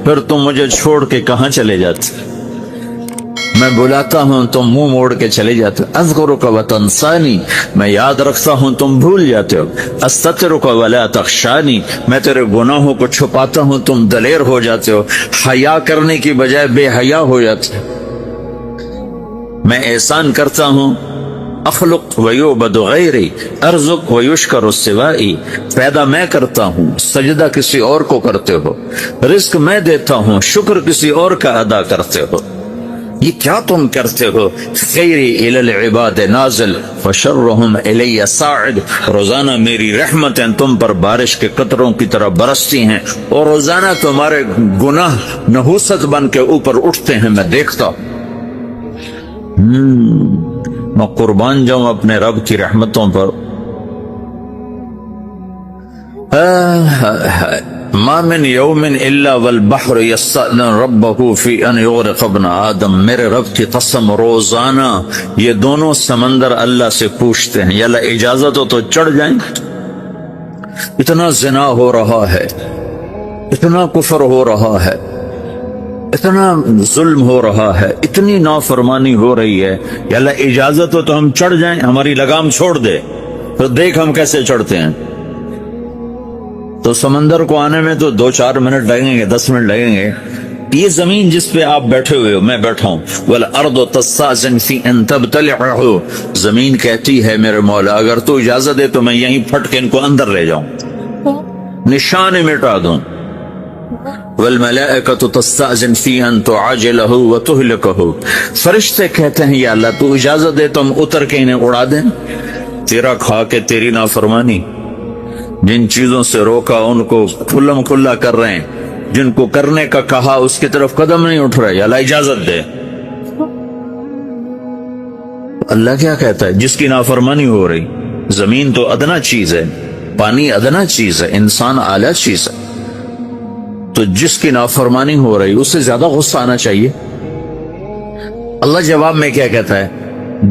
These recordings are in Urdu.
پھر تم مجھے چھوڑ کے کہاں چلے جاتے؟ میں بلاتا ہوں تم منہ موڑ کے چلے جاتے ہو۔ اذکرک وتنسانی، میں یاد رکھتا ہوں تم بھول جاتے ہو۔ استترک ولا تخشانی، میں تیرے گناہوں کو چھپاتا ہوں تم دلیر ہو جاتے ہو، حیا کرنے کی بجائے بے حیا ہو جاتے ہو۔ میں احسان کرتا ہوں، اخلق ویعبد غیری، ارزق ویشکر سوائی، پیدا میں کرتا ہوں، سجدہ کسی اور کو کرتے ہو، رزق میں دیتا ہوں، شکر کسی اور کا ادا کرتے ہو، یہ کیا تم کرتے ہو؟ خیری الی العباد نازل وشرہم الی صاعد، روزانہ میری رحمتیں تم پر بارش کے قطروں کی طرح برستی ہیں اور روزانہ تمہارے گناہ نحوست بن کے اوپر اٹھتے ہیں، میں دیکھتا ہوں۔ میں قربان جاؤں اپنے رب کی رحمتوں پر۔ ما من یوم الا والبحر یستأذن ربہ فی ان یغرق ابن آدم، میرے رب کی قسم روزانہ یہ دونوں سمندر اللہ سے پوچھتے ہیں، یا اللہ اجازت ہو تو چڑھ جائیں۔ اتنا زنا ہو رہا ہے، اتنا کفر ہو رہا ہے، اتنا ظلم ہو رہا ہے، اتنی نافرمانی ہو رہی ہے، یا اللہ اجازت ہو تو ہم چڑھ جائیں، ہماری لگام چھوڑ دے، تو دیکھ ہم کیسے چڑھتے ہیں۔ تو سمندر کو آنے میں تو 2-4 منٹ لگیں گے، 10 منٹ لگیں گے۔ یہ زمین جس پہ آپ بیٹھے ہوئے ہو، میں بیٹھا ہوں، وَالْأَرْضُ تَسْتَأْذِنُ فِي أَن تَبْتَلِعَهُ، زمین کہتی ہے میرے مولا اگر تو اجازت دے تو میں یہیں پھٹ کے ان کو اندر لے جاؤں، نشان مٹا دوں۔ وَالْمَلَائِكَةُ تَسْتَأْذِنُ فِي أَن تُعَاجِلَهُ وَتُهْلِكَهُ، فرشتے کہتے ہیں یا اللہ تو اجازت دے تو ہم اتر کے انہیں اڑا دیں۔ تیرا کھا کے تیری نافرمانی، جن چیزوں سے روکا ان کو کھلم کھلا کر رہے ہیں، جن کو کرنے کا کہا اس کی طرف قدم نہیں اٹھ رہے، یا اللہ اجازت دے۔ اللہ کیا کہتا ہے؟ جس کی نافرمانی ہو رہی، زمین تو ادنا چیز ہے، پانی ادنا چیز ہے، انسان اعلیٰ چیز ہے، تو جس کی نافرمانی ہو رہی اس سے زیادہ غصہ آنا چاہیے۔ اللہ جواب میں کیا کہتا ہے؟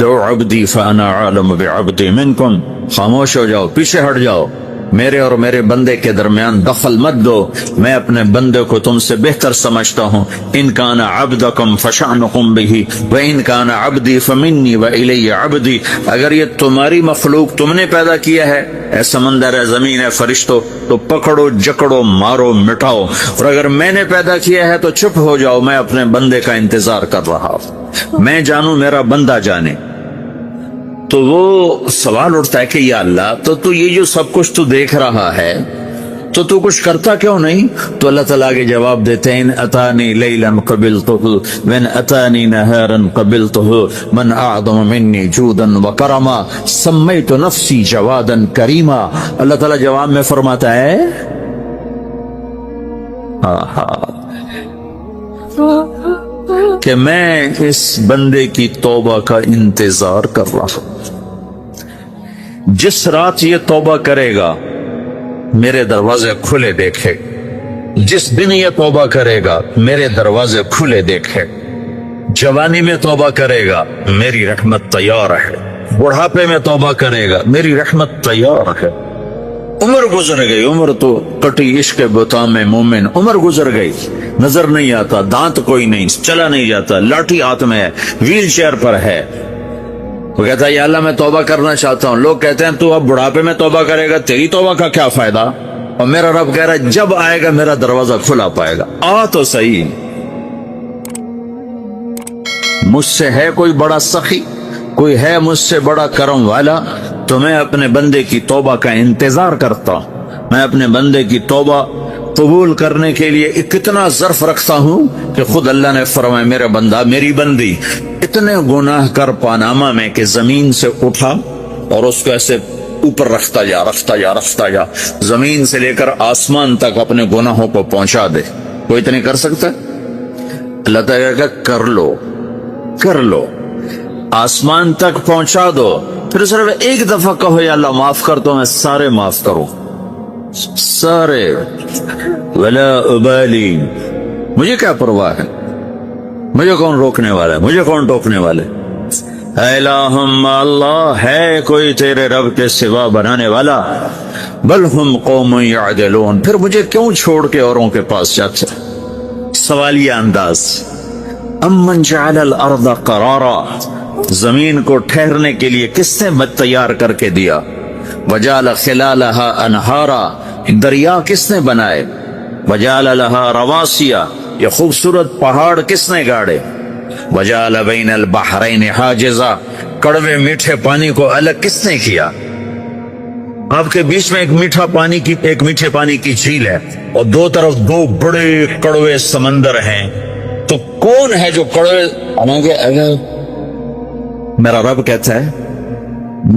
دعو عبدی فانا عالم بعبدی منکم، خاموش ہو جاؤ، پیچھے ہٹ جاؤ، میرے اور میرے بندے کے درمیان دخل مت دو، میں اپنے بندے کو تم سے بہتر سمجھتا ہوں۔ ان کان عبدکم فشأنکم بہ وان کان عبدی فمنی والی عبدی، اگر یہ تمہاری مخلوق تم نے پیدا کیا ہے، اے سمندر ہے، زمین ہے، فرشتوں، تو پکڑو جکڑو مارو مٹاؤ، اور اگر میں نے پیدا کیا ہے تو چپ ہو جاؤ، میں اپنے بندے کا انتظار کر رہا ہوں، میں جانوں میرا بندہ جانے۔ تو وہ سوال اٹھتا ہے کہ یا اللہ تو یہ جو سب کچھ تو دیکھ رہا ہے تو کچھ کرتا کیوں نہیں؟ تو اللہ تعالیٰ کے جواب دیتے ہیں، ان اتانی لیلا قبلتہ وان اتانی نہارا قبلتہ من اعظم منی جودا وکرما سمیت نفسی جوادا کریما۔ اللہ تعالیٰ جواب میں فرماتا ہے کہ میں اس بندے کی توبہ کا انتظار کر رہا ہوں، جس رات یہ توبہ کرے گا میرے دروازے کھلے دیکھے، جس دن یہ توبہ کرے گا میرے دروازے کھلے دیکھے، جوانی میں توبہ کرے گا میری رحمت تیار ہے، بڑھاپے میں توبہ کرے گا میری رحمت تیار ہے۔ عمر گزر گئی، عمر تو کٹی عشق بتا میں مومن، عمر گزر گئی، نظر نہیں آتا، دانت کوئی نہیں، چلا نہیں جاتا، لاٹھی ہاتھ میں ہے، ویل چیئر پر ہے، وہ کہتا ہے یا اللہ میں توبہ کرنا چاہتا ہوں۔ لوگ کہتے ہیں تو اب بڑھاپے میں توبہ کرے گا، تیری توبہ کا کیا فائدہ؟ اور میرا رب کہہ رہا ہے جب آئے گا میرا دروازہ کھلا پائے گا، آ تو صحیح۔ مجھ سے ہے کوئی بڑا سخی، کوئی ہے مجھ سے بڑا کرم والا، تو میں اپنے بندے کی توبہ کا انتظار کرتا ہوں، میں اپنے بندے کی توبہ قبول کرنے کے لیے کتنا ظرف رکھتا ہوں کہ خود اللہ نے فرمایا میرا بندہ میری بندی اتنے گناہ کر پاناما میں کہ زمین سے اٹھا اور اس کو ایسے اوپر رکھتا جا، زمین سے لے کر آسمان تک اپنے گناہوں کو پہنچا دے۔ کوئی تو نہیں کر سکتا؟ اللہ تعالیٰ کہ کر لو، آسمان تک پہنچا دو، پھر صرف ایک دفعہ کہو یا اللہ معاف کر دو، میں سارے معاف کروں، سارے، ولا ابالی، مجھے کیا پرواہ ہے، مجھے کون روکنے والا ہے، مجھے کون ٹوکنے والے؟ الہم اللہ، ہے کوئی تیرے رب کے سوا بنانے والا؟ بل ہم قوم یعدلون، پھر مجھے کیوں چھوڑ کے اوروں کے پاس جاتے؟ سوالیہ انداز. امن جعل الارض قرارا، زمین کو ٹھہرنے کے لیے کس نے تیار کر کے دیا؟ وجعل خلالها انہارا، دریا کس نے بنائے؟ وجعل لها رواسیا، یہ خوبصورت پہاڑ کس نے گاڑے؟ وجعل بین البحرین حاجزا، کڑوے میٹھے پانی کو الگ کس نے کیا؟ آپ کے بیچ میں ایک میٹھے پانی کی جھیل ہے اور دو طرف دو بڑے کڑوے سمندر ہیں، تو کون ہے جو کڑوے؟ اگر میرا رب کہتا ہے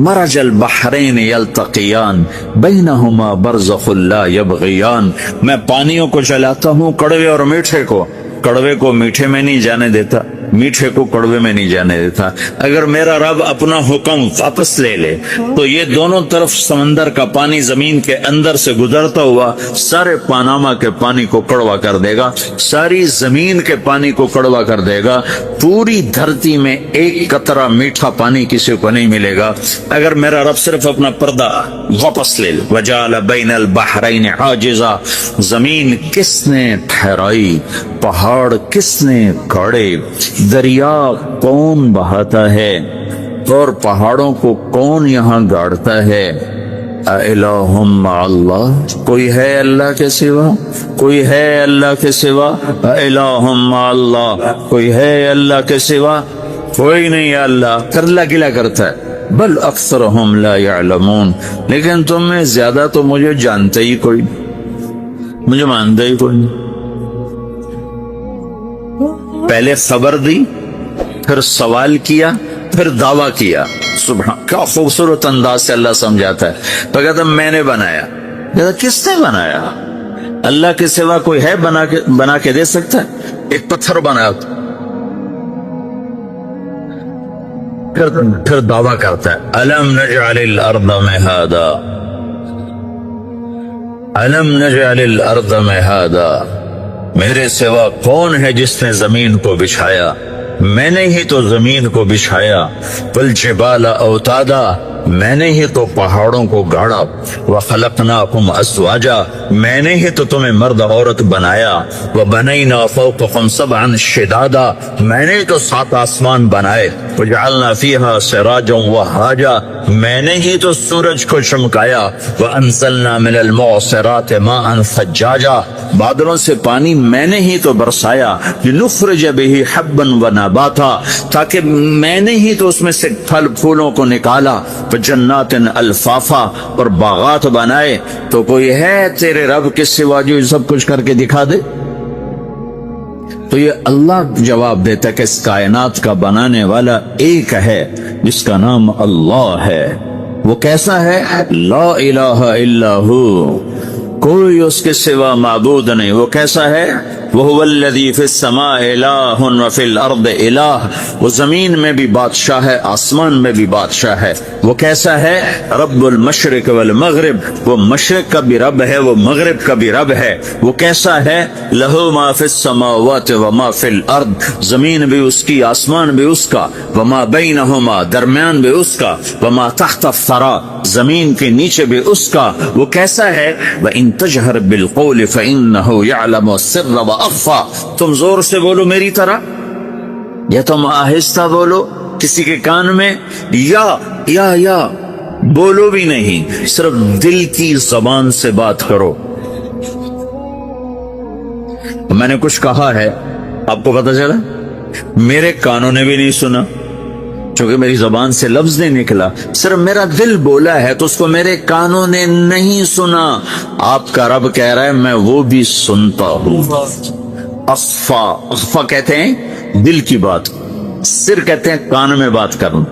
مرج البحرین یلتقیان بینہما برزخ لا یبغیان، میں پانیوں کو چلاتا ہوں، کڑوے اور میٹھے کو. کڑوے کو میٹھے میں نہیں جانے دیتا، میٹھے کو کڑوے میں نہیں جانے دیتا. اگر میرا رب اپنا حکم واپس لے لے تو یہ دونوں طرف سمندر کا پانی زمین کے اندر سے گزرتا ہوا سارے پاناما کے پانی کو کڑوا کر دے گا، ساری زمین کے پانی کو کڑوا کر دے گا. پوری دھرتی میں ایک قطرہ میٹھا پانی کسی کو نہیں ملے گا اگر میرا رب صرف اپنا پردہ واپس لے لے. وجعل بین البحرین حاجزا، زمین کس نے ٹھہرائی، پہاڑ کس نے گاڑے، دریا کون بہاتا ہے اور پہاڑوں کو کون یہاں گاڑتا ہے؟ اِلٰہٌ مع اللہ، کوئی ہے اللہ کے سوا؟ کوئی ہے اللہ کے سوا؟ اِلٰہٌ مع اللہ، کوئی ہے اللہ کے سوا؟ کوئی نہیں ہے. اللہ اللہ گلا کرتا ہے. بل اکثرہم لا یعلمون، لیکن تم میں زیادہ تو مجھے جانتے ہی کوئی نہیں، مجھے مانتے ہی کوئی نہیں. پہلے خبر دی، پھر سوال کیا، پھر دعویٰ کیا. سبحان، کیا خوبصورت انداز سے اللہ سمجھاتا ہے. تو کہتا میں نے بنایا. کہتا کس نے بنایا؟ اللہ کے سوا کوئی ہے بنا کے دے سکتا ہے؟ ایک پتھر بنایا. پھر دعویٰ کرتا ہے الم نجعل الارض مہادا، الم نجعل الارض مہادا، میرے سوا کون ہے جس نے زمین کو بچھایا؟ میں نے ہی تو زمین کو بچھایا. والجبال اوتادا، میں نے ہی تو پہاڑوں کو گاڑا. وخلقناکم ازواجا، میں نے ہی تو تمہیں مرد عورت بنایا. وبنینا فوقکم سبعا شدادا، میں نے ہی تو 7 آسمان بنائے. وجعلنا فیہا سراجا وہاجا، میں نے ہی تو سورج کو چمکایا. وانزلنا من المعصرات ماء ثجاجا، بادلوں سے پانی میں نے ہی تو برسایا. لنخرج به حبا ونباتا، تاکہ میں نے ہی تو اس میں سے پھل پھولوں کو نکالا. جنات الفافا، اور باغات بنائے. تو کوئی ہے تیرے رب کے سوا جو سب کچھ کر کے دکھا دے؟ تو یہ اللہ جواب دیتا ہے کہ اس کائنات کا بنانے والا ایک ہے جس کا نام اللہ ہے. وہ کیسا ہے؟ لا الہ الا ہو، کوئی اس کے سوا معبود نہیں. وہ کیسا ہے؟ وَهُوَ الَّذِي فِي السَّمَاءِ إِلَٰهٌ وَفِي الْأَرْضِ إِلَٰهٌ، وہ زمین میں بھی بادشاہ ہے، آسمان میں بھی بادشاہ ہے. وہ کیسا ہے؟ رب المشرق والمغرب، وہ مشرق کا بھی رب ہے، وہ مغرب کا بھی رب ہے. وہ کیسا ہے؟ لَهُ مَا فِي السَّمَاوَاتِ وَمَا فِي الْأَرْضِ، زمین بھی اس کی، آسمان بھی اس کا. وَمَا بَيْنَهُمَا، درمیان بھی اس کا. وَمَا تَحْتَ الثَّرَىٰ، زمین کے نیچے بھی اس کا. وہ کیسا ہے؟ وَإِن تَجْهَرْ بِالْقَوْلِ فَإِنَّهُ يَعْلَمُ السِّرَّ وَأَخْفَىٰ، تم زور سے بولو میری طرح یا تم آہستہ بولو کسی کے کان میں، یا بولو بھی نہیں، صرف دل کی زبان سے بات کرو. میں نے کچھ کہا ہے، آپ کو پتہ چلا؟ میرے کانوں نے بھی نہیں سنا، چونکہ میری زبان سے لفظ نہیں نکلا. صرف میرا دل بولا ہے تو اس کو میرے کانوں نے نہیں سنا. آپ کا رب کہہ رہا ہے میں وہ بھی سنتا ہوں. اخفا کہتے ہیں دل کی بات، سر کہتے ہیں کان میں بات کرنا،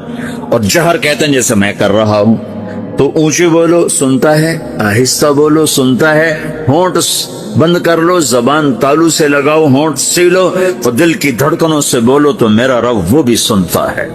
اور جہر کہتے ہیں جیسے میں کر رہا ہوں. تو اونچی بولو سنتا ہے، آہستہ بولو سنتا ہے. ہونٹ بند کر لو، زبان تالو سے لگاؤ، ہونٹ سیلو، اور دل کی دھڑکنوں سے بولو تو میرا رب وہ بھی سنتا ہے.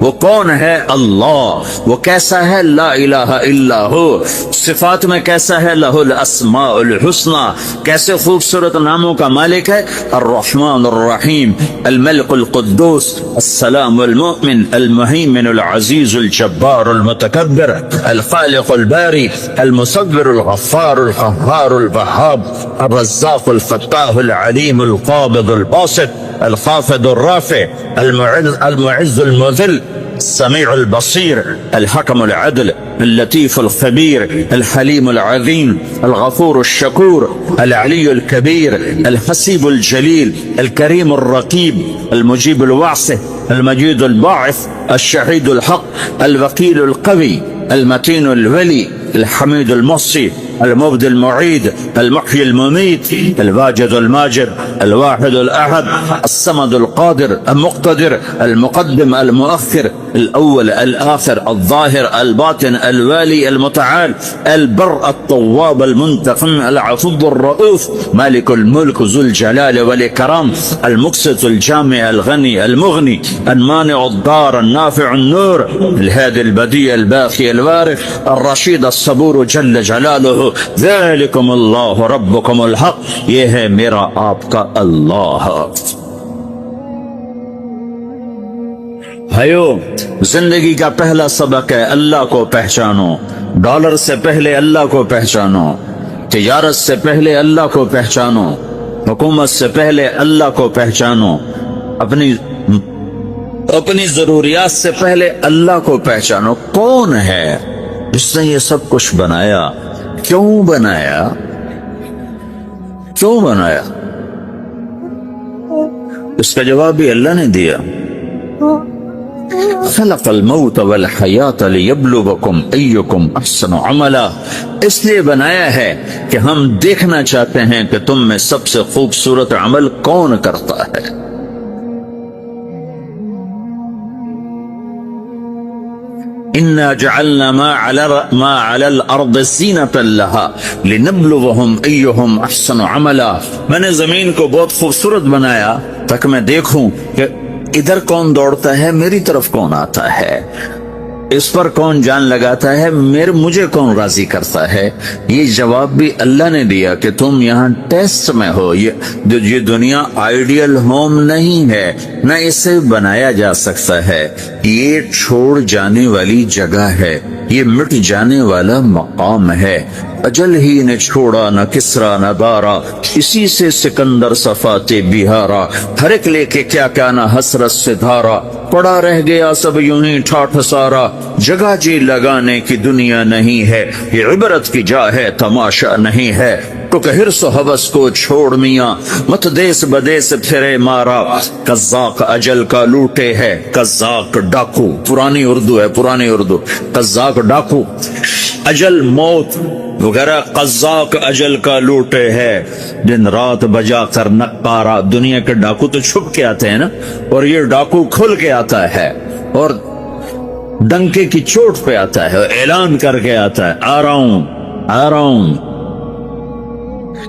وہ کون ہے؟ اللہ۔ وہ کیسا ہے؟ لا الہ الا ہو۔ صفات میں کیسا ہے؟ لہ الاسماء الحسنى۔ کیسے خوبصورت ناموں کا مالک ہے؟ الرحمن الرحیم، الملک القدوس، السلام المؤمن، المہیمن العزیز الجبار المتکبر، الخالق الباری، المصور الغفار القہار الوہاب، الرزاق الفتاح العلیم القابض الباسط، الخافض الرافع، المعز المذل، السميع البصير، الحكم العدل، اللطيف الخبير، الحليم العظيم، الغفور الشكور، العلي الكبير، الحسيب الجليل، الكريم الرقيب، المجيب الواسع، المجيد الباعث، الشهيد الحق، الوكيل القوي، المتين الولي، الحميد المحصي، المبدي المعيد، المحيي المميت، الواجد الماجد، الواحد الأحد، الصمد القادر المقتدر، المقدم المؤخر، الأول الآخر، الظاهر الباطن، الوالي المتعال، البر الطواب المنتقم، العفو الرؤوف، مالك الملك ذو الجلال والإكرام، المقسط الجامع الغني المغني، المانع الضار النافع النور، الهادي البديع الباقي الوارث، الرشيد الصبور جل جلاله، ذلكم اللہ ربکم الحق۔ یہ ہے میرا آپ کا اللہ۔ بھائیو، زندگی کا پہلا سبق ہے اللہ کو پہچانو۔ ڈالر سے پہلے اللہ کو پہچانو، تجارت سے پہلے اللہ کو پہچانو، حکومت سے پہلے اللہ کو پہچانو، اپنی ضروریات سے پہلے اللہ کو پہچانو۔ کون ہے جس نے یہ سب کچھ بنایا؟ کیوں بنایا؟ کیوں بنایا؟ اس کا جواب بھی اللہ نے دیا۔ خلق الموت والحیات لیبلوکم ایکم احسن عملا۔ اس لیے بنایا ہے کہ ہم دیکھنا چاہتے ہیں کہ تم میں سب سے خوبصورت عمل کون کرتا ہے۔ انا جعلنا ما على الارض زینۃ لها لنبلوهم ایہم احسن عملا۔ میں نے زمین کو بہت خوبصورت بنایا تاکہ میں دیکھوں کہ ادھر کون دوڑتا ہے، میری طرف کون آتا ہے، اس پر کون جان لگاتا ہے، مجھے کون راضی کرتا ہے۔ یہ جواب بھی اللہ نے دیا کہ تم یہاں ٹیسٹ میں ہو۔ یہ دنیا آئیڈیل ہوم نہیں ہے، نہ اسے بنایا جا سکتا ہے۔ یہ چھوڑ جانے والی جگہ ہے، یہ مٹ جانے والا مقام ہے۔ اجل ہی نے چھوڑا نہ کسرا نہ دارا، اسی سے سکندر صفاتے بہارا۔ ہر ایک لے کے کیا کیا نہ حسرت سے دھارا، پڑا رہ گیا سب یوں ہی ٹھاٹھ سارا۔ جگہ جی لگانے کی دنیا نہیں ہے، یہ عبرت کی جا ہے تماشا نہیں ہے۔ تو کہ حرص و حوث کو چھوڑ میاں، مت دیس بدیس پھرے مارا۔ قزاق اجل کا لوٹے ہے، قزاق ڈاکو، پرانی اردو ہے، پرانی اردو۔ قزاق ڈاکو، اجل موت وغیرہ، قزاق اجل کا لوٹے ہے، دن رات بجا کر نقارا۔ دنیا کے ڈاکو تو چھپ کے آتے ہیں نا، اور یہ ڈاکو کھل کے آتا ہے اور ڈنکے کی چوٹ پہ آتا ہے، اعلان کر کے آتا ہے، آ رہا ہوں آ رہا ہوں۔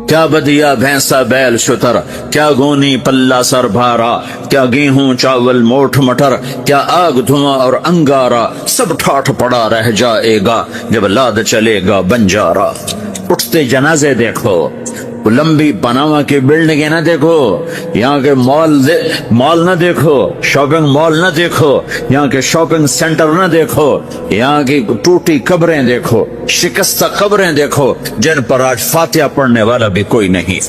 کیا بدیا بھینسا بیل شتر، کیا گونی پلہ سر بھارا، کیا گیہوں چاول موٹھ مٹر، کیا آگ دھواں اور انگارا، سب ٹھاٹھ پڑا رہ جائے گا جب لاد چلے گا بنجارا۔ اٹھتے جنازے دیکھو، لمبی پاناما کی بلڈنگیں نہ دیکھو، یہاں کے مال نہ دیکھو، شاپنگ مال نہ دیکھو، یہاں کے شاپنگ سینٹر نہ دیکھو، یہاں کی ٹوٹی قبریں دیکھو، شکستہ قبریں دیکھو جن پر آج فاتحہ پڑھنے والا بھی کوئی نہیں۔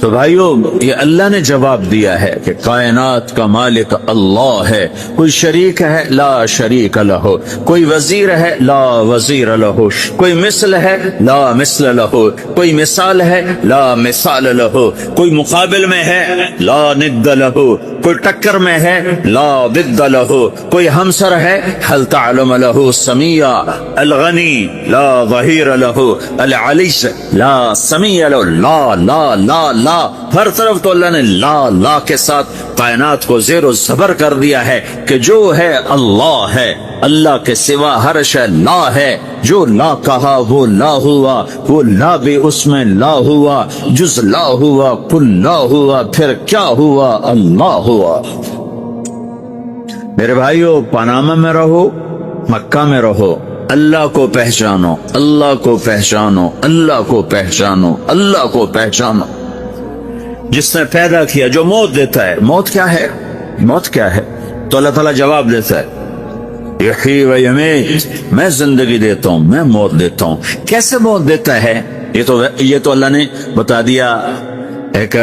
تو بھائیو، یہ اللہ نے جواب دیا ہے کہ کائنات کا مالک اللہ ہے۔ کوئی شریک ہے؟ لا شریک لہ۔ کوئی وزیر ہے؟ لا وزیر لہ۔ کوئی مثل ہے؟ لا مثل لہ۔ کوئی مثال ہے؟ لا مثال لہ۔ کوئی مقابل میں ہے؟ لا ند لہ۔ کوئی ٹکر میں ہے؟ لا ضد لہ۔ کوئی ہمسر ہے؟ هل تعلم لہ سمیہ؟ الغنی لا ظہیر لہ، العلی لا سمیہ لہ۔ لا لا لا لا، ہر طرف تو اللہ نے لا لا کے ساتھ کائنات کو زیر و زبر کر دیا ہے کہ جو ہے اللہ ہے۔ اللہ کے سوا ہر شے لا ہے، جو لا کہا وہ لا ہوا، وہ لا بھی اس میں لا ہوا، جز لا ہوا کل لا ہوا، پھر کیا ہوا؟ اللہ ہوا۔ میرے بھائیو، پاناما میں رہو، مکہ میں رہو، اللہ کو پہچانو، اللہ کو پہچانو، اللہ کو پہچانو، اللہ کو پہچانو۔ جس نے پیدا کیا، جو موت دیتا ہے، موت کیا ہے؟ موت کیا ہے؟ تو اللہ تعالیٰ جواب دیتا ہے، یحیی و یمیت، میں زندگی دیتا ہوں، میں موت دیتا ہوں۔ کیسے موت دیتا ہے؟ یہ تو اللہ نے بتا دیا ایک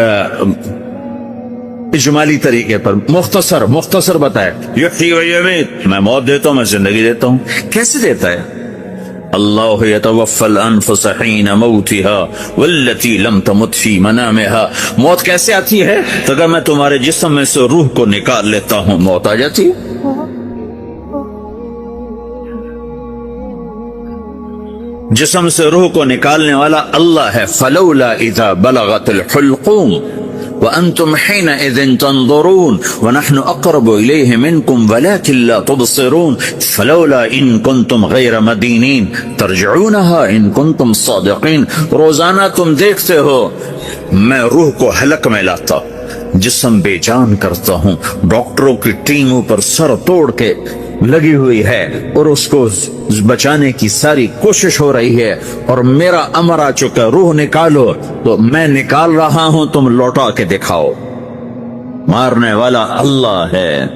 اجمالی طریقے پر، مختصر بتایا، یحیی و یمیت، میں موت دیتا ہوں، میں زندگی دیتا ہوں۔ کیسے دیتا ہے؟ اللہ یتوفی الانفس حین موتها والتی لم تمت فی منامها۔ موت کیسے آتی ہے؟ تو اگر میں تمہارے جسم میں سے روح کو نکال لیتا ہوں، موت آ جاتی ہے۔ جسم سے روح کو نکالنے والا اللہ ہے۔ فلولا اذا بلغت الحلقوم وانتم حينئذ تنظرون ونحن اقرب اليه منكم ولكن لا تبصرون فلولا ان كنتم غير مدينين ترجعونها ان كنتم صادقين۔ روزانہ تم دیکھتے ہو میں روح کو حلق میں لاتا، جسم بے جان کرتا ہوں، ڈاکٹروں کی ٹیم اوپر سر توڑ کے لگی ہوئی ہے اور اس کو بچانے کی ساری کوشش ہو رہی ہے، اور میرا امر آ چکا، روح نکالو، تو میں نکال رہا ہوں، تم لوٹا کے دکھاؤ۔ مارنے والا اللہ ہے۔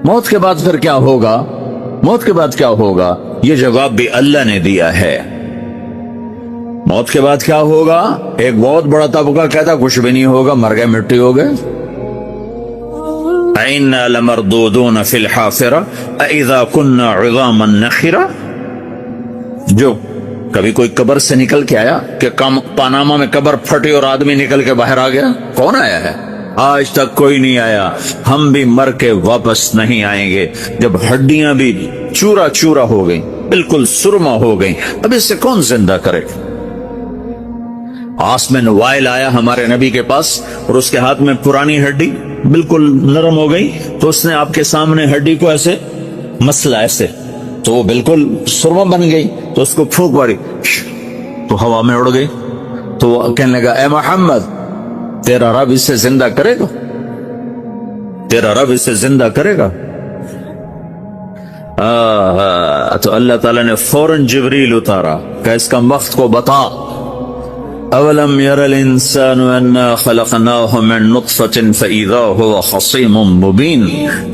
موت کے بعد پھر کیا ہوگا؟ موت کے بعد کیا ہوگا؟ یہ جواب بھی اللہ نے دیا ہے۔ موت کے بعد کیا ہوگا؟ ایک بہت بڑا طبقہ کہتا کچھ بھی نہیں ہوگا، مر گئے، مٹی ہو گئے۔ اِنَّا لَمَرْدُودُونَ فِي الْحَافِرَةِ اَإِذَا كُنَّا عِظَامًا نَخِرَةً۔ جو کبھی کوئی قبر سے نکل کے آیا کہ پاناما میں قبر پھٹی اور آدمی نکل کے باہر آ گیا؟ کون آیا ہے؟ آج تک کوئی نہیں آیا۔ ہم بھی مر کے واپس نہیں آئیں گے۔ جب ہڈیاں بھی چورا چورا ہو گئیں، بالکل سرما ہو گئیں، اب اس سے کون زندہ کرے؟ آسمین وائل آیا ہمارے نبی کے پاس اور اس کے ہاتھ میں پرانی ہڈی بالکل نرم ہو گئی، تو اس نے آپ کے سامنے ہڈی کو ایسے مسلا، ایسے، تو وہ بالکل سرما بن گئی، تو اس کو پھونک ماری تو ہوا میں اڑ گئی۔ تو وہ کہنے لگا، اے محمد، تیرا رب اسے زندہ کرے گا؟ تیرا رب اسے زندہ کرے گا؟ تو اللہ تعالیٰ نے فوراً جبریل اتارا کہ اس کا وقت کو بتا۔ اولم یر الانسان انا خلقناہ من نطفۃ فاذا هو خصیم مبین۔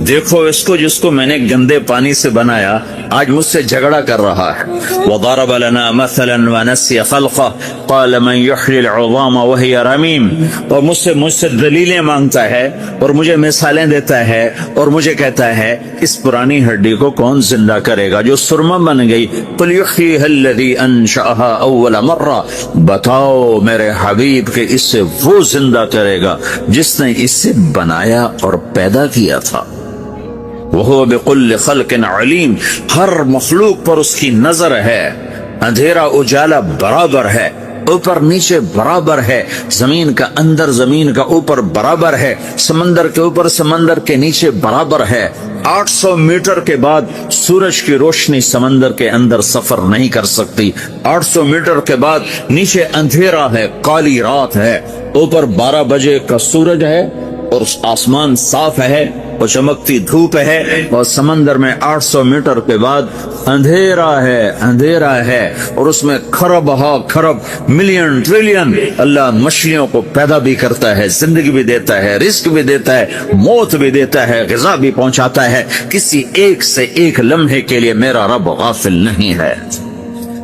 دیکھو اس کو جس کو میں نے گندے پانی سے بنایا، آج مجھ سے جھگڑا کر رہا ہے۔ وضرب لنا مثلا ونسی خلقہ قال من یحیی العظام وہی رمیم۔ اور مجھ سے دلیلیں مانگتا ہے اور مجھے مثالیں دیتا ہے اور مجھے کہتا ہے اس پرانی ہڈی کو کون زندہ کرے گا جو سرما بن گئی؟ قل یحییھا الذی انشأھا اول مرہ۔ بتاؤ میرے حبیب کہ اس سے وہ زندہ کرے گا جس نے اسے بنایا اور پیدا کیا تھا۔ وہو بکل خلق علیم۔ ہر مخلوق پر اس کی نظر ہے، اندھیرا اجالا برابر ہے، اوپر نیچے برابر ہے، زمین کا اندر زمین کا اوپر برابر ہے، سمندر کے اوپر سمندر کے نیچے برابر ہے۔ 800 میٹر کے بعد سورج کی روشنی سمندر کے اندر سفر نہیں کر سکتی۔ 800 میٹر کے بعد نیچے اندھیرا ہے، کالی رات ہے، اوپر 12 بجے کا سورج ہے اور آسمان صاف ہے اور چمکتی دھوپ ہے، اور سمندر میں 800 میٹر کے بعد اندھیرا ہے اور اس میں کھرب ہا کھرب ملین ٹریلین اللہ مچھلیوں کو پیدا بھی کرتا ہے، زندگی بھی دیتا ہے، رزق بھی دیتا ہے، موت بھی دیتا ہے، غذا بھی پہنچاتا ہے۔ کسی ایک سے ایک لمحے کے لیے میرا رب غافل نہیں ہے۔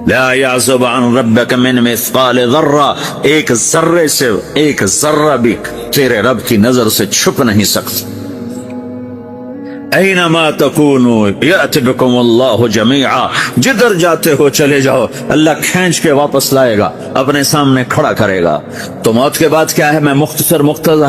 لا يعزب عن ربك من مثقال ذرہ، ایک ذرے سے ایک ذرہ بھی تیرے رب کی نظر سے چھپ نہیں سکتا۔ اینما تکونوا یأتی بکم اللہ جمیعا، جدھر جاتے ہو چلے جاؤ، اللہ کھینچ کے واپس لائے گا، اپنے سامنے کھڑا کرے گا۔ تو موت کے بعد کیا ہے؟ میں مختصر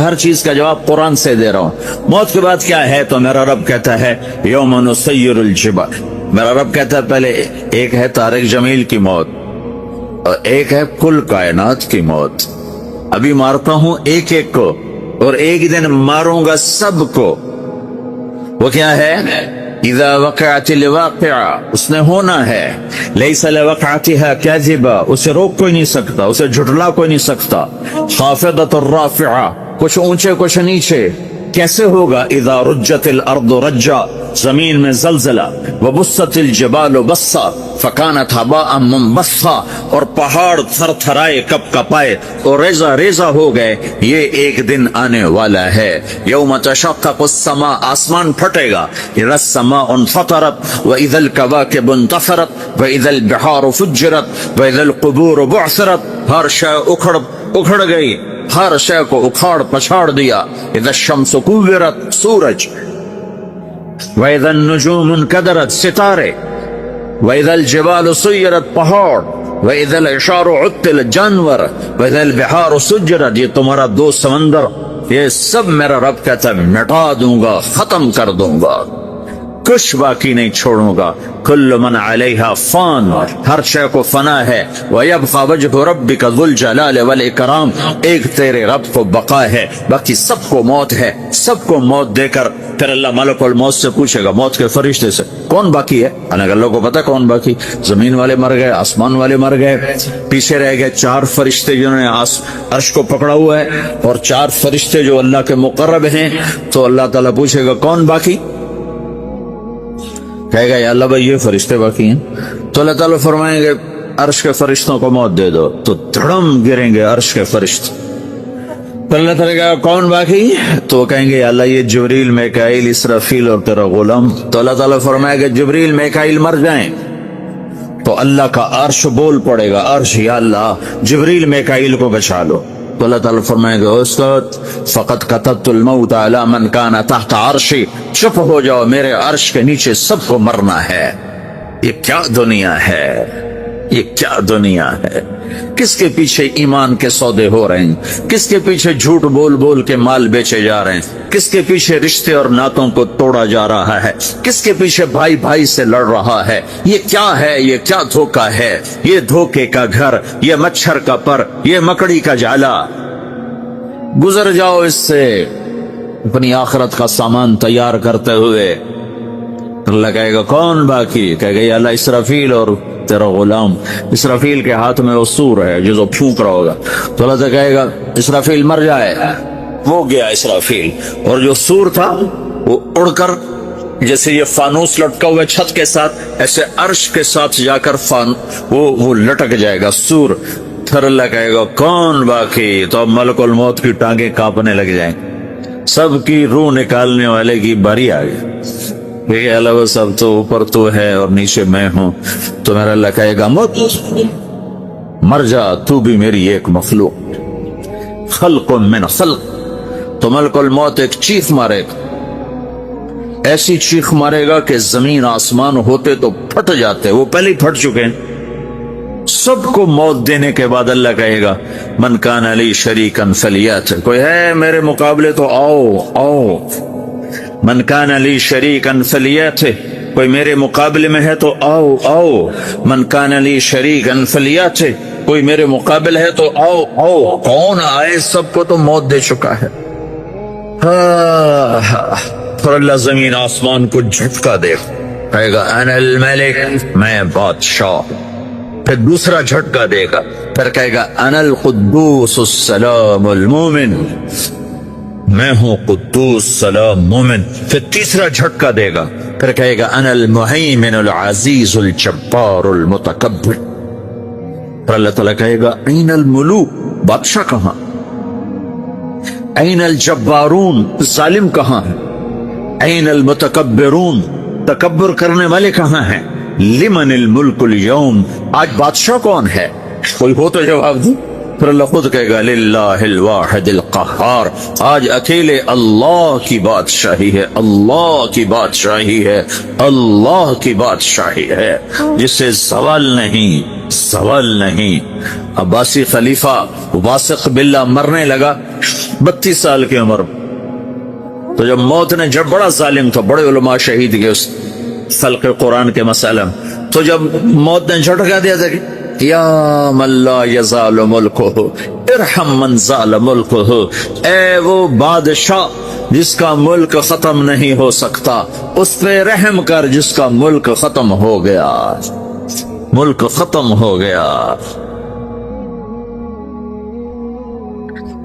ہر چیز کا جواب قرآن سے دے رہا ہوں۔ موت کے بعد کیا ہے؟ تو میرا رب کہتا ہے یوم نسیر الجبال۔ میرا رب کہتا ہے پہلے ایک ہے طارق جمیل کی موت اور ایک ہے کل کائنات کی موت۔ ابھی مارتا ہوں ایک ایک کو اور ایک دن ماروں گا سب کو۔ وہ کیا ہے؟ اذا وقعت الواقعہ اس نے ہونا ہے، لیس لوقعتها کاذبہ اسے روک کوئی نہیں سکتا، اسے جھٹلا کوئی نہیں سکتا، خافضۃ الرافعہ کچھ اونچے کچھ نیچے، کیسے ہوگا؟ اذا رجت الارض رجا زمین میں زلزلہ، وبست الجبال بسا فکانت ہباء منبثا اور پہاڑ تھر تھرائے کپ کپائے اور ریزہ ریزہ ہو گئے، یہ ایک دن آنے والا ہے، یوم تشقق السماء آسمان پھٹے گا، اذا السماء انفطرت واذا الكواكب انتثرت واذا البحار فجرت واذا القبور بعثرت، ہر شے اکھڑ گئی، ہر شے کو اکھاڑ پچھاڑ دیا، اذا الشمس کورت سورج، واذا النجوم انکدرت ستارے، واذا الجبال سیرت پہاڑ، واذا العشار عطلت جانور، واذا البحار سجرت یہ تمہارا دو سمندر، یہ سب میرا رب کہتا ہے مٹا دوں گا، ختم کر دوں گا، کچھ باقی نہیں چھوڑوں گا، کل من علیہا فان ہر شے کو فنا ہے، وَيَبْقَى وَجْهُ رَبِّكَ ذُو الْجَلَالِ وَالْإِكْرَامِ ایک تیرے رب کو بقا ہے، باقی سب کو موت ہے، سب کو موت دے کر پھر اللہ ملک الموت سے پوچھے گا، موت کے فرشتے سے کون باقی ہے؟ اللہ کو پتا کون باقی، زمین والے مر گئے، آسمان والے مر گئے، پیچھے رہ گئے چار فرشتے جنہوں نے عرش کو پکڑا ہوا ہے اور چار فرشتے جو اللہ کے مقرب ہیں، تو اللہ تعالیٰ پوچھے گا کون باقی؟ کہے گا یا اللہ بھائی یہ فرشتے باقی ہیں، تو اللہ تعالیٰ فرمائیں گے عرش کے فرشتوں کو موت دے دو، تو دھڑم گریں گے عرش کے فرشتے، تو اللہ تعالیٰ کہا کون باقی؟ تو کہیں گے یا اللہ یہ جبریل میکائیل اسرافیل اور تیرا غلام، تو اللہ تعالیٰ فرمائے گا جبریل میکائیل مر جائیں، تو اللہ کا عرش بول پڑے گا، عرش یا اللہ جبریل میکائیل کو بچا لو، تو اللہ تعالیٰ فرمائے گا استاد فقط کتبت الموت علی من کان تحت عرشی، چپ ہو جاؤ میرے عرش کے نیچے سب کو مرنا ہے۔ یہ کیا دنیا ہے، یہ کیا دنیا ہے، کس کے پیچھے ایمان کے سودے ہو رہے ہیں، کس کے پیچھے جھوٹ بول بول کے مال بیچے جا رہے ہیں، کس کے پیچھے رشتے اور ناتوں کو توڑا جا رہا ہے، کس کے پیچھے بھائی بھائی سے لڑ رہا ہے، یہ کیا ہے، یہ کیا دھوکہ ہے، یہ دھوکے کا گھر، یہ مچھر کا پر، یہ مکڑی کا جالا، گزر جاؤ اس سے اپنی آخرت کا سامان تیار کرتے ہوئے۔ اللہ کہے گا کون باقی؟ کہے گا یا اللہ اسرافیل اور تیرا غلام، اسرافیل کے ہاتھ میں وہ سور ہے جو پھونک رہا ہوگا، تو اللہ تعالیٰ کہے گا اسرافیل مر جائے، وہ گیا اسرافیل، اور جو سور تھا وہ اڑ کر جیسے یہ فانوس لٹکا ہوا چھت کے ساتھ ایسے عرش کے ساتھ جا کر وہ لٹک جائے گا سور، پھر اللہ کہے گا کون باقی؟ تو اب ملک الموت کی ٹانگیں کانپنے لگ جائیں، سب کی روح نکالنے والے کی باری آ گئی، کہ اللہ سب تو اوپر تو ہے اور نیچے میں ہوں، تو میرا اللہ کہے گا مت، مر جا تو بھی میری ایک مخلوق، خلق من خلق، تو ملک الموت ایک چیخ مارے گا، ایسی چیخ مارے گا کہ زمین آسمان ہوتے تو پھٹ جاتے، وہ پہلے ہی پھٹ چکے ہیں، سب کو موت دینے کے بعد اللہ کہے گا من کان لی شریکا فلیات، کوئی ہے میرے مقابلے تو آؤ آؤ، من کان لی شریکا فلیات، کوئی میرے مقابلے میں ہے تو آؤ آؤ، من کان لی شریکا فلیات، کوئی میرے مقابل ہے تو آؤ آؤ، کون آئے؟ سب کو تو موت دے چکا ہے۔ پھر اللہ زمین آسمان کو جھٹکا دے، کہے گا انا الملک، میں بادشاہ، پھر دوسرا جھٹکا دے گا، پھر کہے گا انا القدوس السلام المومن، میں ہوں قدوس سلام مومن، پھر تیسرا جھٹکا دے گا، پھر کہے گا انا المہیمن العزیز الجبار المتکبر، پھر اللہ تعالیٰ کہے گا این الملوک، بادشاہ کہاں؟ این الجبارون، ظالم کہاں ہے؟ این المتکبرون، تکبر کرنے والے کہاں ہیں؟ لمن الملک اليوم، آج بادشاہ کون ہے؟ کوئی ہو تو جواب دو۔ پھر اللہ خود کہے گا للہ الواحد القہار، آج اکیلے اللہ کی بادشاہی ہے، اللہ کی بادشاہی ہے، اللہ کی بادشاہی ہے، جس سے زوال نہیں، زوال نہیں۔ عباسی خلیفہ واثق باللہ مرنے لگا 32 سال کی عمر، تو جب موت نے، جب بڑا ظالم تھا، بڑے علماء شہید گئے اس خلق قرآن کے مسئلہ، تو جب موت نے جھٹکا دیا تھا کہ یا من لا یزال ملکہ ارحم من زال ملکہ، اے وہ بادشاہ جس کا ملک ختم نہیں ہو سکتا، اس پہ رحم کر جس کا ملک ختم ہو گیا، ملک ختم ہو گیا۔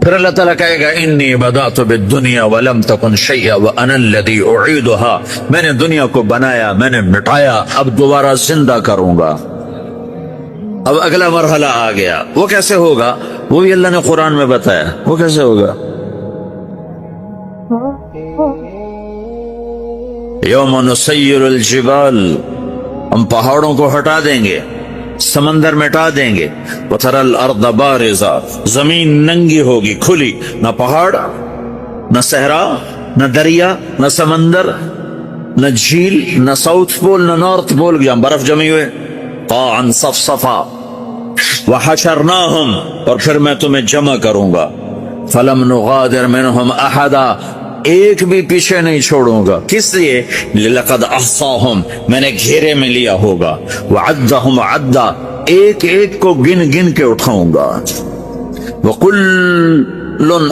پھر اللہ تعالیٰ کہے گا انی بدأت بالدنیا ولم تکن شیئا وانا الذی اعیدها، میں نے دنیا کو بنایا، میں نے مٹایا، اب دوبارہ زندہ کروں گا۔ اب اگلا مرحلہ آ گیا، وہ کیسے ہوگا؟ وہ بھی اللہ نے قرآن میں بتایا، وہ کیسے ہوگا؟ یوم نسیر الجبال، ہم پہاڑوں کو ہٹا دیں گے، سمندر مٹا دیں گے، وتری الارض بارزا، زمین ننگی ہوگی، کھلی، نہ پہاڑ، نہ صحرا، نہ دریا، نہ سمندر، نہ جھیل، نہ ساؤتھ پول، نہ نارتھ پول، جہاں برف جمی ہوئے، قاعا صفصفا، وحشرناہم، اور پھر میں تمہیں جمع کروں گا، فلم نغادر منہم احدا، ایک بھی پیچھے نہیں چھوڑوں گا، کس لیے؟ لقد احصاہم، میں نے گھیرے میں لیا ہوگا، وعدہم عدا، ایک ایک کو گن گن کے اٹھاؤں گا، وکل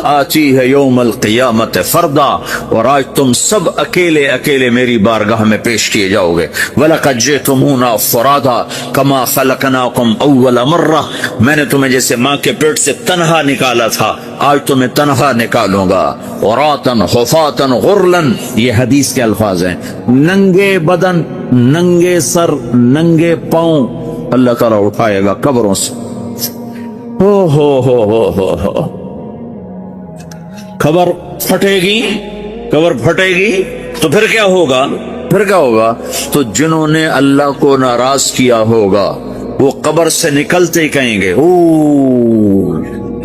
آتیہ یوم القیامت فردا، اور آج تم سب اکیلے اکیلے میری بارگاہ میں پیش کیے جاؤ گے، وَلَقَدْ جِئْتُمُونَا فُرَادَا كَمَا خَلَقْنَاكُمْ أَوَّلَ مَرَّةٍ، میں نے تمہیں جیسے ماں کے پیٹ سے تنہا نکالا تھا، آج تمہیں تنہا نکالوں گا، عُرَاةً حُفَاةً غُرْلًا، یہ حدیث کے الفاظ ہیں، ننگے بدن، ننگے سر، ننگے پاؤں اللہ تعالیٰ اٹھائے گا قبروں سے۔ ہو خبر پھٹے گی، قبر پھٹے گی تو پھر کیا ہوگا؟ پھر کیا ہوگا؟ تو جنہوں نے اللہ کو ناراض کیا ہوگا وہ قبر سے نکلتے ہی کہیں گے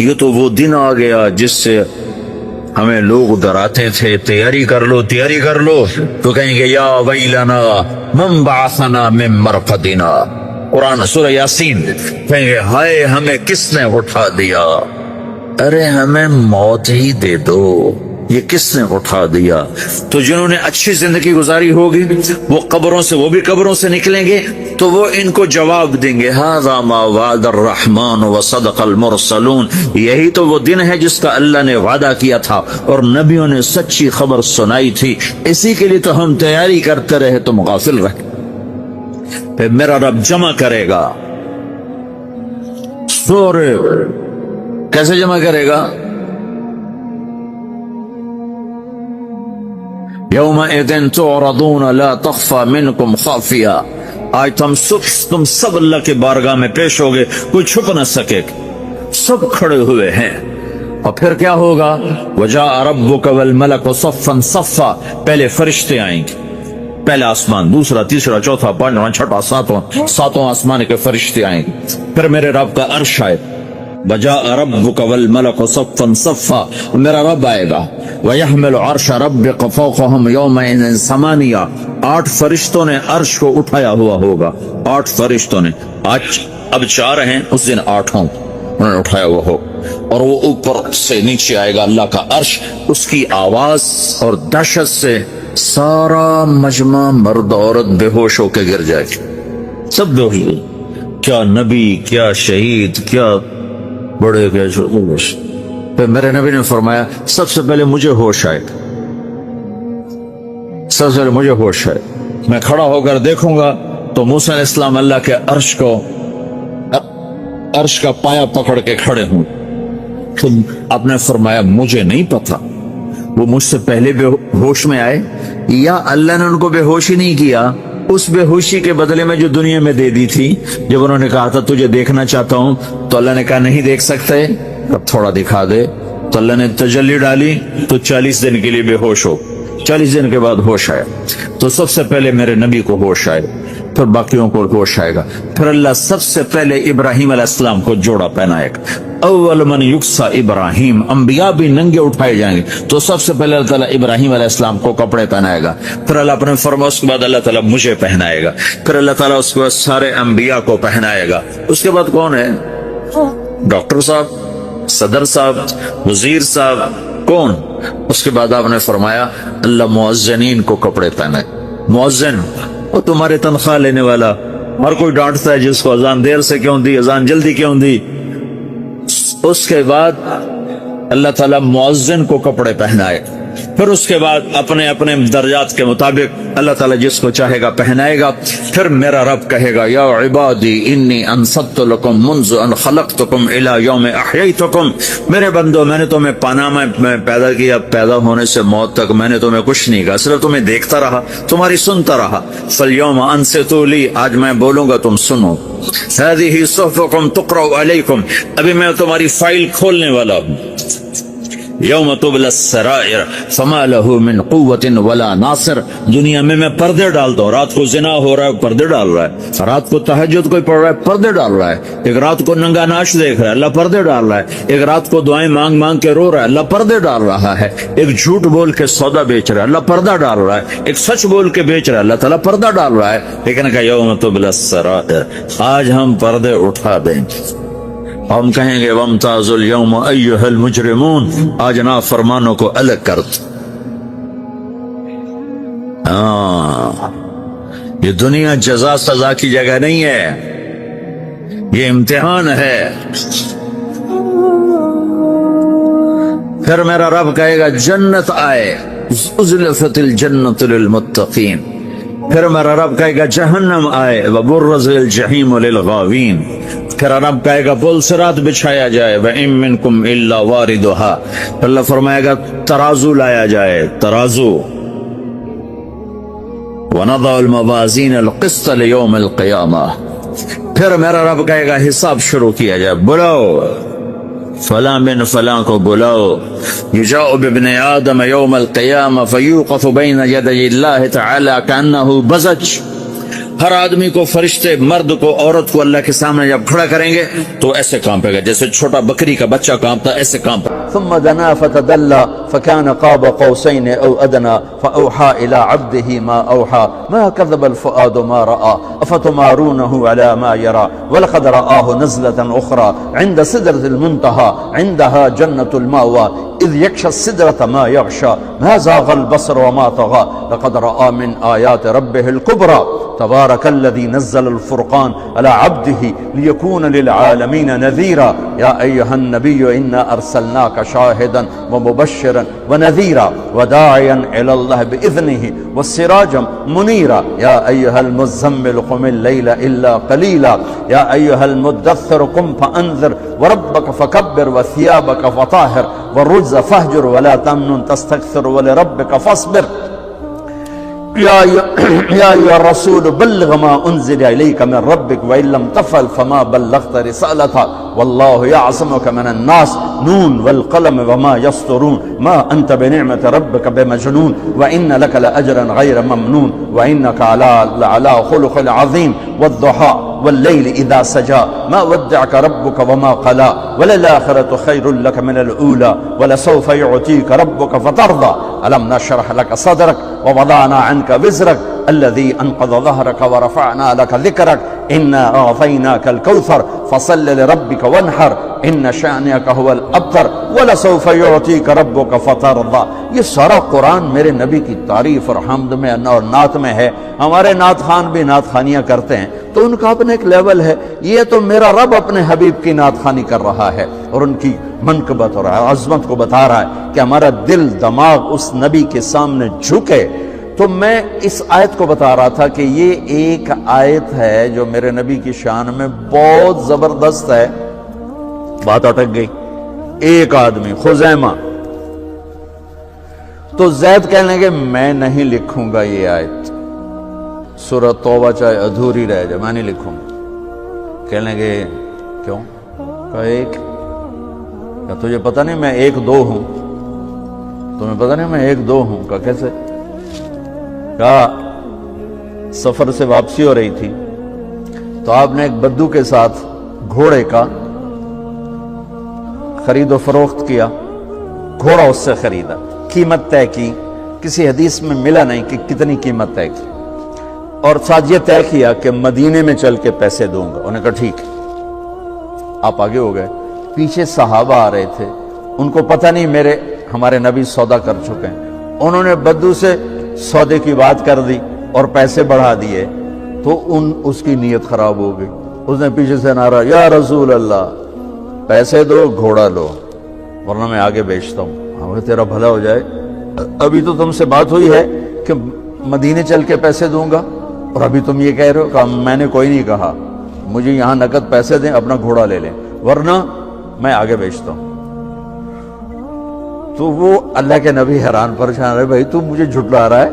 یہ تو وہ دن آ گیا جس سے ہمیں لوگ ڈراتے تھے، تیاری کر لو تیاری کر لو، تو کہیں گے یا ویلنا من بعثنا من مرقدنا، قرآن سورہ یاسین، کہیں گے ہائے ہمیں کس نے اٹھا دیا، ارے ہمیں موت ہی دے دو، یہ کس نے اٹھا دیا؟ تو جنہوں نے اچھی زندگی گزاری ہوگی وہ قبروں سے، وہ بھی قبروں سے نکلیں گے تو وہ ان کو جواب دیں گے ھذا ما وعد الرحمن وصدق المرسلون، یہی تو وہ دن ہے جس کا اللہ نے وعدہ کیا تھا اور نبیوں نے سچی خبر سنائی تھی، اسی کے لیے تو ہم تیاری کرتے رہے، تم غافل رہے۔ پھر میرا رب جمع کرے گا، سورے کیسے جمع کرے گا؟ یومئذ تعرضون لا تخفى منکم خافیہ، آج تم سب اللہ کے بارگاہ میں پیش ہوگے، کوئی چھپ نہ سکے، سب کھڑے ہوئے ہیں۔ اور پھر کیا ہوگا؟ وجاء ربک والملک صفا صفا، پہلے فرشتے آئیں گے، پہلا آسمان، دوسرا، تیسرا، چوتھا، پانچواں، چھٹا، ساتواں آسمان کے فرشتے آئیں گے، پھر میرے رب کا عرش آئے، وجاء ربک والملک صفا صفا، میرا رب آئے گا، وَيَحْمِلُ عَرْشَ رَبِّكَ فَوْقَهُمْ يَوْمَئِذٍ ثَمَانِيَةٌ، 8 فرشتوں نے عرش کو اٹھایا ہوا ہوگا، 8 فرشتوں نے، آج اب 4 ہیں، اس دن 8 ہوں، انہوں نے اٹھایا ہوا ہو، اور وہ اوپر سے نیچے آئے گا اللہ کا عرش، اس کی آواز اور دہشت سے سارا مجمع مرد عورت بے ہوش ہو کے گر جائے گا، سب بے ہوش، کیا نبی، کیا شہید، کیا بڑے، کیا چھوٹے۔ پھر میرے نبی نے فرمایا سب سے پہلے مجھے ہوش آئے، سب سے پہلے مجھے ہوش آئے، میں کھڑا ہو کر دیکھوں گا تو موسیٰ علیہ السلام اللہ کے عرش کا پایا پکڑ کے کھڑے ہوں، تو آپ نے فرمایا مجھے نہیں پتا وہ مجھ سے پہلے بے ہوش میں آئے یا اللہ نے ان کو بے ہوش ہی نہیں کیا، اس بے ہوشی کے بدلے میں جو دنیا میں دے دی تھی، جب انہوں نے کہا تھا تجھے دیکھنا چاہتا ہوں تو اللہ نے کہا نہیں دیکھ سکتے، اب تھوڑا دکھا دے، تو اللہ نے تجلی ڈالی تو 40 دن کے لیے بے ہوش ہو، 40 دن کے بعد ہوش آیا، تو سب سے پہلے میرے نبی کو ہوش آئے، پھر باقیوں کو ہوش آئے گا، پھر اللہ سب سے پہلے ابراہیم علیہ السلام کو جوڑا پہنائے گا، اول من یکسا ابراہیم، انبیاء بھی ننگے اٹھائے جائیں گے، تو سب سے پہلے اللہ تعالیٰ ابراہیم علیہ السلام کو کپڑے پہنائے گا، پھر اللہ اپنے فرما، اس کے بعد اللہ تعالیٰ مجھے پہنائے گا، پھر اللہ تعالیٰ اس کے بعد سارے انبیاء کو پہنائے گا، اس کے بعد کون ہے؟ ڈاکٹر صاحب، صدر صاحب، وزیر صاحب، کون؟ اس کے بعد آپ نے فرمایا اللہ مؤذنین کو کپڑے پہنائے، مؤذن وہ تمہارے تنخواہ لینے والا، ہر کوئی ڈانٹتا ہے جس کو اذان دیر سے کیوں دی، اذان جلدی کیوں دی، اس کے بعد اللہ تعالیٰ مؤذن کو کپڑے پہنائے، پھر اس کے بعد اپنے اپنے درجات کے مطابق اللہ تعالیٰ جس کو چاہے گا پہنائے گا. پھر میرا رب کہے گا یا عبادی انی انصت لکم منذ ان خلقتکم الی یوم احییتکم. میرے بندو میں نے تمہیں پاناما میں پیدا کیا، پیدا ہونے سے موت تک میں نے تمہیں کچھ نہیں کہا، صرف تمہیں دیکھتا رہا، تمہاری سنتا رہا. فالیوم انصتوا لی، آج میں بولوں گا تم سنو. ہذہ صحفکم تقرأ علیکم، ابھی میں تمہاری فائل کھولنے والا ہوں. یوم تبلی السرائر فما له من قوت ولا ناصر. دنیا میں پردے ڈالتا ہوں. رات کو زنا ہو رہا ہے، پردے ڈال رہا ہے. رات کو تہجد کوئی پڑھ رہا ہے، پردے ڈال رہا ہے. ایک رات کو ننگا ناچ دیکھ رہا ہے، اللہ پردے ڈال رہا ہے. ایک رات کو دعائیں مانگ مانگ کے رو رہا ہے، اللہ پردے ڈال رہا ہے. ایک جھوٹ بول کے سودا بیچ رہا ہے، اللہ پردہ ڈال رہا ہے. ایک سچ بول کے بیچ رہا ہے، اللہ تعالیٰ پردہ ڈال رہا ہے. لیکن کہ یوم تبلی السرائر، آج ہم پردے اٹھا دیں. ہم کہیں گے وامتازوا اليوم ایھا المجرمون، آج نافرمانوں کو الگ کر دو. یہ دنیا جزا سزا کی جگہ نہیں ہے، یہ امتحان ہے. پھر میرا رب کہے گا جنت آئے، ازلفت الجنت للمتقین. پھر میرا رب کہے گا جہنم آئے، وبرز الجحیم للغاوین. پھر رب کہے گا پل صراط بچھایا جائے، وَإِن مِّنكُمْ إِلَّا وَارِدُهَا. پھر اللہ فرمائے گا ترازو لایا جائے، ترازو. وَنَضَعُ الْمَوَازِينَ الْقِسْطَ لِيَوْمِ الْقِيَامَةِ. پھر میرا رب کہے گا حساب شروع کیا جائے، بلاؤ فلاں بن فلاں کو بلاؤ. یجاء بابن آدم یوم القیامہ فیوقف بین یدی اللہ تعالی کأنہ بزج. ہر آدمی کو، فرشتے، مرد کو، عورت کو اللہ کے سامنے جب کھڑا کریں گے تو ایسے کانپے گا جیسے چھوٹا بکری کا بچہ کانپتا، ایسے کانپے. ثم دنا فتدلى فكان قاب قوسين أو أدنى فأوحى إلى عبده ما أوحى ما كذب الفؤاد ما رأى أفتمارونه على ما يرى ولقد رآه نزلة أخرى عند سدرة المنتهى عندها جنة المأوى إذ يغشى السدرة ما يغشى ما زاغ البصر وما طغى لقد رأى من آيات ربه الكبرى تبارك الذي نزل الفرقان على عبده ليكون للعالمين نذيرا يا أيها النبي إنا أرسلناك شاهدا ومبشرا ونذيرا وداعيا إلى الله بإذنه والسراجا منيرا يا أيها المزمل قم الليل إلا قليلا يا أيها المدثر قم فأنذر وربك فكبر وثيابك فطاهر والرجز فاهجر ولا تمنن تستكثر ولربك فاصبر يا أيها الرسول بلغ ما أنزل إليك من ربك وإن لم تفعل فما بلغت رسالته والله يعصمك من الناس نون والقلم وما يسطرون ما أنت بنعمة ربك بمجنون وإن لك لأجرا غير ممنون وإنك على خلق عظيم والضحى والليل إذا سجى ما ودعك ربك وما قلى وللآخرة خير لك من الأولى ولسوف يعطيك ربك فترضى ألم نشرح لك صدرك ووضعنا عنك وزرك الذي أنقض ظهرك ورفعنا لك ذكرك إنا أعطيناك الكوثر فصل لربك وانحر إن شأنك هو الأبتر ولسوف يعطيك ربك فترضى. یہ سارا قرآن میرے نبی کی تعریف اور حمد میں اور نعت میں ہے. ہمارے نعت خان بھی نعت خانیاں کرتے ہیں تو ان کا اپنا ایک لیول ہے. یہ تو میرا رب اپنے حبیب کی نعت خانی کر رہا ہے اور ان کی منقبت اور عظمت کو بتا رہا ہے کہ ہمارا دل دماغ اس نبی کے سامنے جھکے. تو میں اس آیت کو بتا رہا تھا کہ یہ ایک آیت ہے جو میرے نبی کی شان میں بہت زبردست ہے. بات اٹک گئی. ایک آدمی خزیمہ تو زید کہنے لگے میں نہیں لکھوں گا یہ آیت، سورہ توبہ چاہے ادھوری رہ جائے میں نہیں لکھوں گا. کہنے لگے کیوں؟ کہا ایک، کہا تجھے پتہ نہیں میں ایک دو ہوں؟ تمہیں پتہ نہیں میں ایک دو ہوں؟ کہا کیسے؟ کہا سفر سے واپسی ہو رہی تھی تو آپ نے ایک بدو کے ساتھ گھوڑے کا خرید و فروخت کیا. گھوڑا اس سے خریدا، قیمت طے کی، کسی حدیث میں ملا نہیں کہ کتنی قیمت طے کی، اور ساتھ یہ طے کیا کہ مدینے میں چل کے پیسے دوں گا. انہوں نے کہا ٹھیک ہے. آپ آگے ہو گئے. پیچھے صحابہ آ رہے تھے، ان کو پتہ نہیں ہمارے نبی سودا کر چکے ہیں. انہوں نے بدو سے سودے کی بات کر دی اور پیسے بڑھا دیے تو اس کی نیت خراب ہو گئی. اس نے پیچھے سے نعرہ یا رسول اللہ پیسے دو گھوڑا لو ورنہ میں آگے بیچتا ہوں. تیرا بھلا ہو جائے، ابھی تو تم سے بات ہوئی ہے کہ مدینے چل کے پیسے دوں گا، اور ابھی تم یہ کہہ رہے ہو کہ میں نے کوئی نہیں کہا، مجھے یہاں نقد پیسے دیں، اپنا گھوڑا لے لیں، ورنہ میں آگے بیچتا ہوں۔ تو وہ اللہ کے نبی حیران پریشان رہے، بھائی تو مجھے جھٹلا رہا ہے۔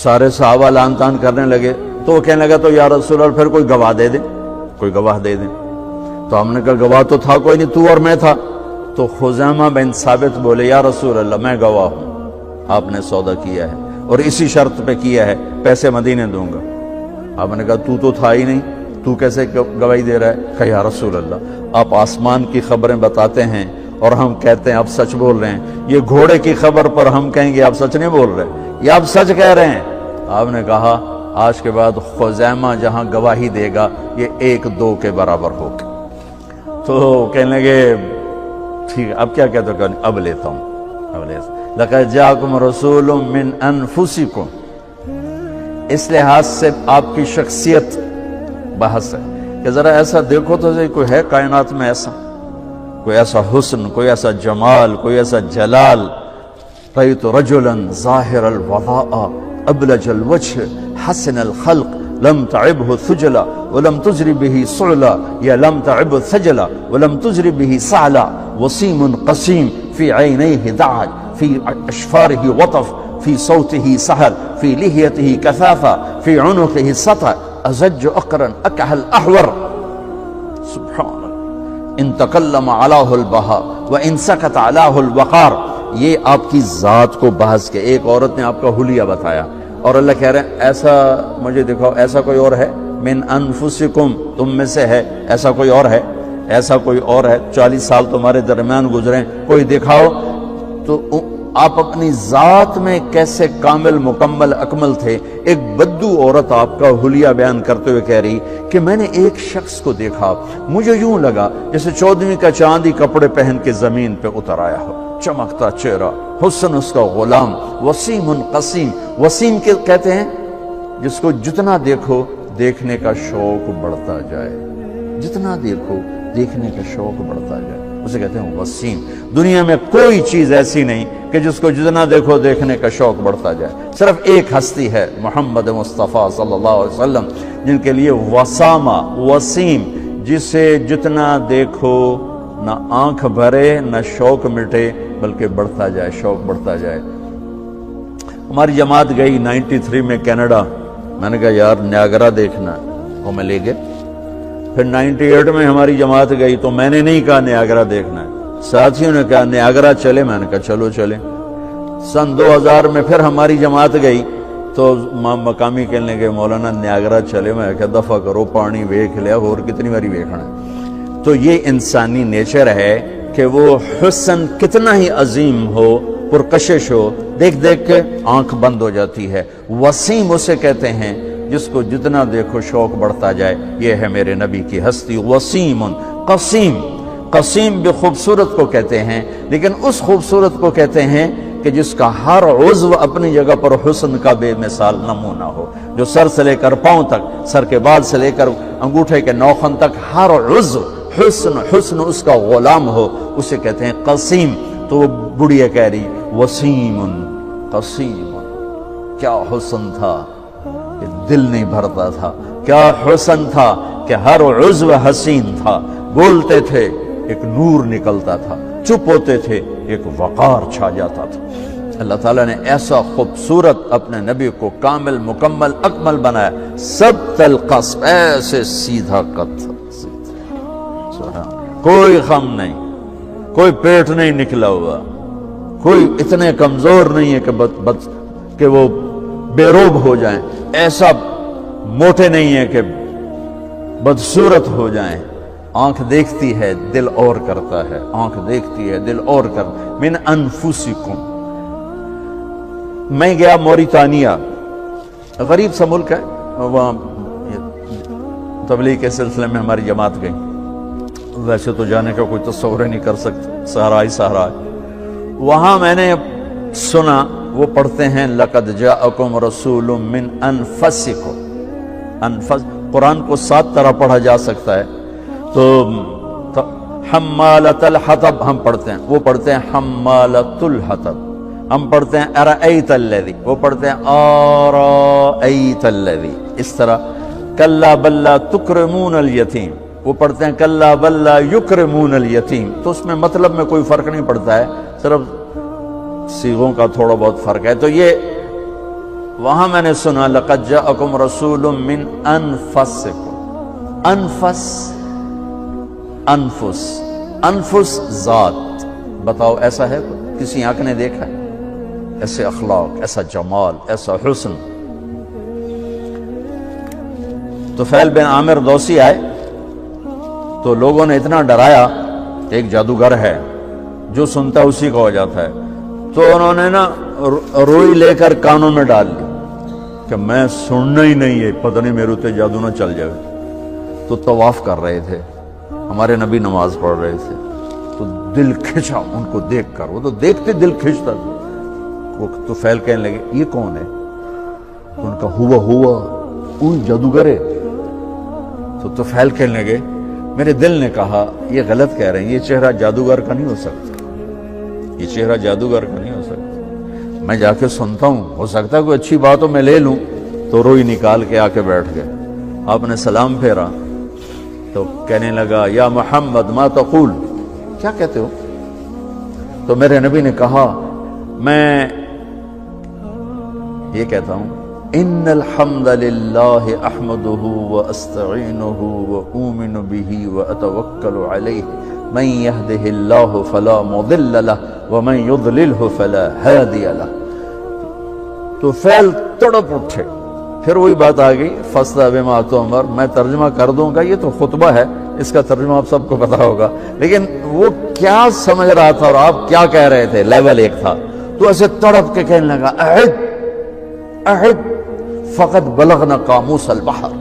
سارے صحابہ لان تان کرنے لگے، تو وہ کہنے لگا تو یا رسول اللہ پھر کوئی گواہ دے دے، کوئی گواہ دے دیں۔ تو ہم نے کہا گواہ تو تھا کوئی نہیں، تو اور میں تھا۔ تو خزیمہ بن ثابت بولے یا رسول اللہ میں گواہ ہوں، آپ نے سودا کیا ہے اور اسی شرط پہ کیا ہے، پیسے مدینے دوں گا۔ آپ نے کہا تو تھا ہی نہیں، تو کیسے گواہی دے رہا ہے؟ کہ یا رسول اللہ آپ آسمان کی خبریں بتاتے ہیں اور ہم کہتے ہیں آپ سچ بول رہے ہیں، یہ گھوڑے کی خبر پر ہم کہیں گے آپ سچ نہیں بول رہے، یہ آپ سچ کہہ رہے ہیں۔ آپ نے کہا آج کے بعد خزیمہ جہاں گواہی دے گا یہ 1-2 کے برابر ہوگا۔ تو کہنے لگے ٹھیک ہے، اب کیا کہتے ہو؟ اب لیتا ہوں، اب لیتا ہوں۔ لَقَدْ جَاءَكُمْ رَسُولٌ مِّنْ أَنفُسِكُمْ، اس لحاظ سے آپ کی شخصیت بحث ہے کہ ذرا ایسا دیکھو تو کوئی ہے کائنات میں ایسا، کوئی ایسا حسن، کوئی ایسا جمال، کوئی ایسا جلال۔ رأيت رجلا ظاهر الوضاء أبلج الوجه حسن الخلق لم تعبه ثجلا ولم تجر به صعلا يا لم تعب ثجلا ولم تجر به صعلا وسيم قسيم في عينيه دعج في أشفاره وطف في صوته سهل في لحيته كثافة في عنقه سطع أزج أقرا أكح الأحور سبحان الله إن تكلم علاه البهاء وإن سكت علاه الوقار۔ یہ آپ کی ذات کو بحث کے، ایک عورت نے آپ کا حلیہ بتایا اور اللہ کہہ رہے ہیں ایسا مجھے دکھاؤ، ایسا کوئی اور ہے؟ من انفسکم، تم میں سے ہے، ایسا کوئی اور ہے؟ ایسا کوئی اور ہے؟ 40 سال تمہارے درمیان گزرے، کوئی دکھاؤ۔ تو آپ اپنی ذات میں کیسے کامل مکمل اکمل تھے۔ ایک بدو عورت آپ کا حلیہ بیان کرتے ہوئے کہہ رہی کہ میں نے ایک شخص کو دیکھا، مجھے یوں لگا جیسے 14ویں کا چاندی کپڑے پہن کے زمین پہ اتر آیا ہو، چمکتا چہرہ، حسن اس کا غلام، وسیم قسیم۔ وسیم کہتے ہیں جس کو جتنا دیکھو دیکھنے کا شوق بڑھتا جائے، جتنا دیکھو دیکھنے کا شوق بڑھتا جائے، اسے کہتے ہیں وسیم۔ دنیا میں کوئی چیز ایسی نہیں کہ جس کو جتنا دیکھو دیکھنے کا شوق بڑھتا جائے، صرف ایک ہستی ہے محمد مصطفیٰ صلی اللہ علیہ وسلم جن کے لیے وسامہ، وسیم، جسے جتنا دیکھو نہ آنکھ بھرے نہ شوق مٹے بلکہ بڑھتا جائے، شوق بڑھتا جائے۔ ہماری جماعت گئی 93 میں کینیڈا، میں نے کہا یار نیاگرا دیکھنا ہے، وہ میں لے گئے۔ پھر 98 میں ہماری جماعت گئی تو میں نے نہیں کہا نیاگرا دیکھنا ہے، ساتھیوں نے کہا نیاگرا چلے، میں نے کہا چلو چلے۔ سن 2000 میں پھر ہماری جماعت گئی تو مقامی کہنے لگے مولانا نیاگرا چلے، میں کہا دفع کرو، پانی ویکھ لیا، اور کتنی باری ویکھنا ہے۔ تو یہ انسانی نیچر ہے کہ وہ حسن کتنا ہی عظیم ہو، پرکشش ہو، دیکھ دیکھ کے آنکھ بند ہو جاتی ہے۔ وسیم اسے کہتے ہیں جس کو جتنا دیکھو شوق بڑھتا جائے۔ یہ ہے میرے نبی کی ہستی، وسیم قسیم۔ قسیم بھی خوبصورت کو کہتے ہیں، لیکن اس خوبصورت کو کہتے ہیں کہ جس کا ہر عضو اپنی جگہ پر حسن کا بے مثال نمونہ ہو، جو سر سے لے کر پاؤں تک، سر کے بال سے لے کر انگوٹھے کے نوخن تک ہر عضو حسن اس کا غلام ہو، اسے کہتے ہیں قسیم۔ تو وہ بڑھیا کہہ رہی وسیم قسیم، کیا حسن تھا کہ دل نہیں بھرتا تھا، کیا حسن تھا کہ ہر عضو حسین تھا، بولتے تھے ایک نور نکلتا تھا، چپ ہوتے تھے ایک وقار چھا جاتا تھا۔ اللہ تعالیٰ نے ایسا خوبصورت اپنے نبی کو کامل مکمل اکمل بنایا، سب تلقص، ایسے سیدھا قد، کوئی غم نہیں، کوئی پیٹ نہیں نکلا ہوا، کوئی اتنے کمزور نہیں ہے کہ وہ بے روب ہو جائیں، ایسا موٹے نہیں ہے کہ بدصورت ہو جائیں۔ آنکھ دیکھتی ہے دل اور کرتا ہے، آنکھ دیکھتی ہے دل اور کرتا۔ من انفسکم، میں گیا موریتانیہ، غریب سا ملک ہے، وہاں تبلیغ کے سلسلے میں ہماری جماعت گئی، ویسے تو جانے کا کوئی تصور نہیں کر سکتے، صحرا ہی صحرا ہے۔ وہاں میں نے سنا وہ پڑھتے ہیں لقد جاءکم رسول من انفسکم، قرآن کو 7 طرح پڑھا جا سکتا ہے، تو حمالۃ الحطب ہم پڑھتے ہیں، وہ پڑھتے ہیں حمالۃ الحطب، ہم پڑھتے ہیں ارأیت الذی، وہ پڑھتے ہیں آرأیت الذی، اس طرح کلا بل لا تکرمون الیتیم، وہ پڑھتے ہیں کلا بل لا یکرمون الیتیم، تو اس میں مطلب میں کوئی فرق نہیں پڑتا ہے، صرف صیغوں کا تھوڑا بہت فرق ہے۔ تو یہ وہاں میں نے سنا لقد جاءکم رسول من انفسکم، انفس انفس، انفس ذات، بتاؤ ایسا ہے کوئی؟ کسی آنکھ نے دیکھا ہے ایسے اخلاق، ایسا جمال، ایسا حسن؟ تو طفیل بن عامر دوسی آئے تو لوگوں نے اتنا ڈرایا کہ ایک جادوگر ہے، جو سنتا ہے اسی کا ہو جاتا ہے، تو انہوں نے نا روئی لے کر کانوں میں ڈال لی کہ میں سننا ہی نہیں ہے، پتہ نہیں میرے تے جادو نہ چل جائے۔ تو طواف کر رہے تھے، ہمارے نبی نماز پڑھ رہے تھے، تو دل کھچا ان کو دیکھ کر، وہ تو دیکھتے دل کھچتا تھا۔ وہ طفیل کہنے لگے یہ کون ہے؟ تو ان کا ہوا ان جادوگر ہے۔ تو طفیل کہنے لگے میرے دل نے کہا یہ غلط کہہ رہے ہیں، یہ چہرہ جادوگر کا نہیں ہو سکتا، یہ چہرہ جادوگر کا نہیں ہو سکتا، میں جا کے سنتا ہوں، ہو سکتا ہے کوئی اچھی بات ہو میں لے لوں۔ تو روئی نکال کے آ کے بیٹھ گئے، آپ نے سلام پھیرا تو کہنے لگا یا محمد ما تقول، کیا کہتے ہو؟ تو میرے نبی نے کہا میں یہ کہتا ہوں ان الحمد للہ احمدہ واستعینہ واؤمن بہ واتوکل علیہ من یہدہ اللہ فلا مضل لہ ومن یضللہ فلا ہادی لہ۔ تو فعل تڑپ اٹھے، پھر وہی بات آ گئی فاصطع بما تؤمر، میں ترجمہ کر دوں گا، یہ تو خطبہ ہے، اس کا ترجمہ آپ سب کو پتا ہوگا، لیکن وہ کیا سمجھ رہا تھا اور آپ کیا کہہ رہے تھے، لیول ایک تھا۔ تو ایسے تڑپ کے کہنے لگا احد فقط بلغنا قاموس البحر،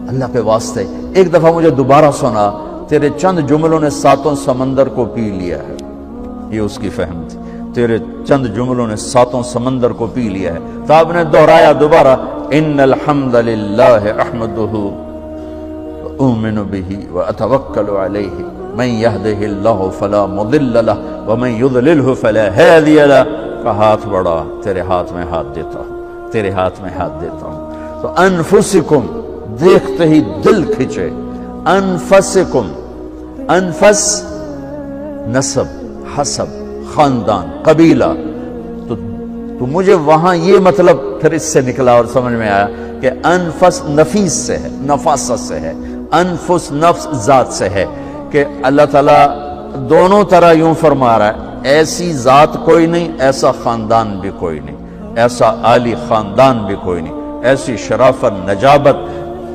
اللہ کے واسطے ایک دفعہ مجھے دوبارہ سنا، تیرے چند جملوں نے ساتوں سمندر کو پی لیا ہے، یہ اس کی فہم تھی، تیرے چند جملوں نے ساتوں سمندر کو پی لیا ہے۔ تو آپ نے دہرایا دوبارہ ان الحمد للہ احمدہ اؤمن بہ واتوکل علیہ من یہدہ اللہ فلا مضل لہ ومن یضللہ فلا ہادی لہ۔ کا ہاتھ بڑھا، تیرے ہاتھ میں ہاتھ دیتا ہوں، تیرے ہاتھ میں ہاتھ دیتا ہوں۔ تو انفسکم، دیکھتے ہی دل کھچے، انفسکم، انفس نسب، حسب، خاندان، قبیلہ۔ تو مجھے وہاں یہ مطلب پھر اس سے نکلا اور سمجھ میں آیا کہ انفس نفیس سے ہے، نفاست سے ہے، انفس نفس ذات سے ہے، کہ اللہ تعالیٰ دونوں طرح یوں فرما رہا ہے ایسی ذات کوئی نہیں، ایسا خاندان بھی کوئی نہیں، ایسا عالی خاندان بھی کوئی نہیں، ایسی شرافت نجابت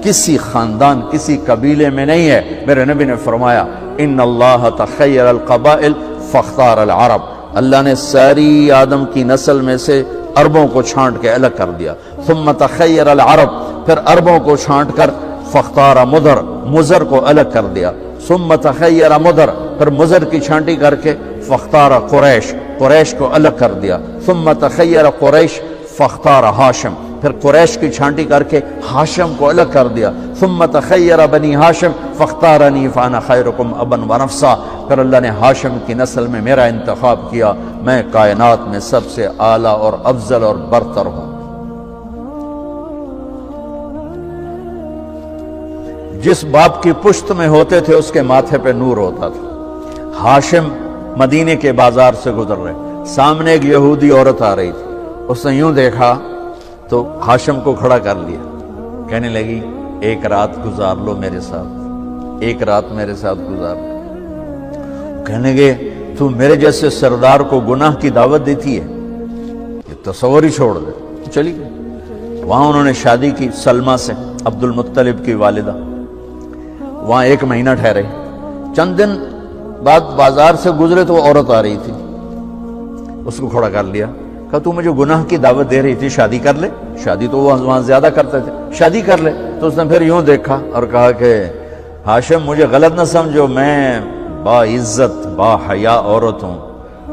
کسی خاندان کسی قبیلے میں نہیں ہے۔ میرے نبی نے فرمایا ان اللہ تخیر القبائل فاختار العرب، اللہ نے ساری آدم کی نسل میں سے عربوں کو چھانٹ کے الگ کر دیا، ثم تخیر العرب، پھر عربوں کو چھانٹ کر فاختار مدر، مزر کو الگ کر دیا، ثم تخیر مدر، پھر مزر کی چھانٹی کر کے فاختار قریش، قریش کو الگ کر دیا، ثم تخیر قریش فاختار ہاشم، پھر قریش کی چھانٹی کر کے ہاشم کو الگ کر دیا، ثم تخیر بنی ہاشم فاختارنی فانا خیرکم ابا ونفسا، پھر اللہ نے ہاشم کی نسل میں میرا انتخاب کیا، میں کائنات میں سب سے اعلیٰ اور افضل اور برتر ہوں۔ جس باپ کی پشت میں ہوتے تھے اس کے ماتھے پہ نور ہوتا تھا۔ ہاشم مدینے کے بازار سے گزر رہے، سامنے ایک یہودی عورت آ رہی تھی، اس نے یوں دیکھا تو ہاشم کو کھڑا کر لیا، کہنے لگی ایک رات گزار لو میرے ساتھ، ایک رات میرے ساتھ گزار لو۔ کہنے لگے تو میرے جیسے سردار کو گناہ کی دعوت دیتی ہے، یہ تصور ہی چھوڑ دے۔ چلی گئی، وہاں انہوں نے شادی کی سلمہ سے، عبد المطلب کی والدہ، وہاں 1 مہینہ ٹھہرے۔ چند دن بعد بازار سے گزرے تو وہ عورت آ رہی تھی، اس کو کھڑا کر لیا، کہا تو مجھے گناہ کی دعوت دے رہی تھی، شادی کر لے، شادی تو وہاں زیادہ کرتے تھے، شادی کر لے۔ تو اس نے پھر یوں دیکھا اور کہا کہ ہاشم مجھے غلط نہ سمجھو، میں با عزت با حیا عورت ہوں،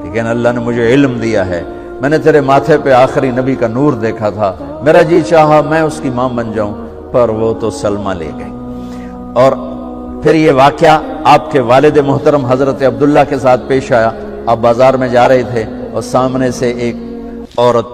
لیکن اللہ نے مجھے علم دیا ہے، میں نے تیرے ماتھے پہ آخری نبی کا نور دیکھا تھا، میرا جی چاہا میں اس کی ماں بن جاؤں، پر وہ تو سلمہ لے گئی۔ اور پھر یہ واقعہ آپ کے والد محترم حضرت عبداللہ کے ساتھ پیش آیا، آپ بازار میں جا رہے تھے اور سامنے سے ایک عورت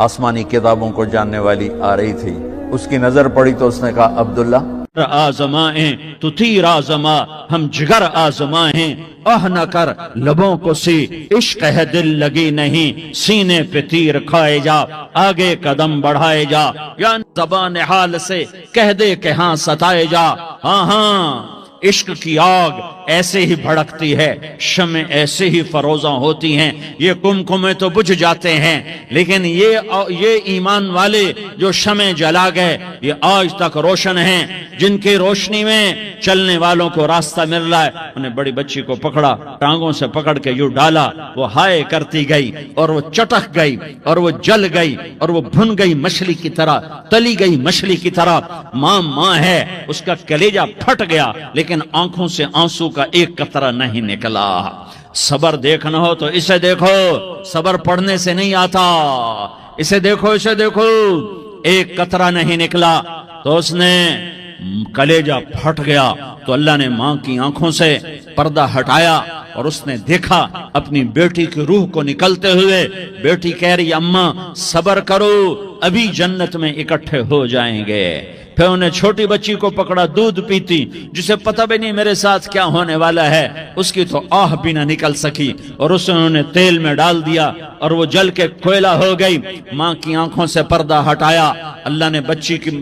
آسمانی کتابوں کو جاننے والی آ رہی تھی، اس کی نظر پڑی تو اس نے کہا عبداللہ آزمائیں تو تیر آزما، ہم جگر آزمائیں آہ نہ کر لبوں کو سی، عشق ہے دل لگی نہیں، سینے پہ تیر کھائے جا، آگے قدم بڑھائے جا، یا زبان حال سے کہہ دے کہ ہاں ستائے جا۔ ہاں ہاں عشق کی آگ ایسے ہی بھڑکتی ہے، شمع ایسے ہی فروزاں ہوتی ہیں، یہ کمکمے تو بجھ جاتے ہیں، لیکن یہ ایمان والے جو شمع جلا گئے یہ آج تک روشن ہیں، جن کی روشنی میں چلنے والوں کو راستہ مل رہا ہے۔ انہیں بڑی بچی کو پکڑا، ٹانگوں سے پکڑ کے یوں ڈالا، وہ ہائے کرتی گئی اور وہ چٹک گئی اور وہ جل گئی اور وہ بھن گئی مچھلی کی طرح، تلی گئی مچھلی کی طرح۔ ماں ماں ہے، اس کا کلیجہ پھٹ گیا لیکن آنکھوں سے آنسو کا ایک قطرہ نہیں نکلا۔ صبر دیکھنا ہو تو اسے دیکھو، صبر پڑھنے سے نہیں آتا، اسے دیکھو اسے دیکھو۔ ایک قطرہ نہیں نکلا تو اس نے کلیجہ پھٹ گیا، تو اللہ نے ماں کی آنکھوں سے پردہ ہٹایا اور اس نے دیکھا اپنی بیٹی کی روح کو نکلتے ہوئے۔ بیٹی کہہ رہی اماں صبر کرو، ابھی جنت میں اکٹھے ہو جائیں گے۔ پھر انہیں چھوٹی بچی کو پکڑا، دودھ پیتی، جسے پتہ بھی نہیں میرے ساتھ کیا ہونے والا ہے، اس کی تو آہ بھی نہ نکل سکی، اور اسے انہوں نے تیل میں ڈال دیا اور وہ جل کے کوئلہ ہو گئی۔ ماں کی آنکھوں سے پردہ ہٹایا، اللہ نے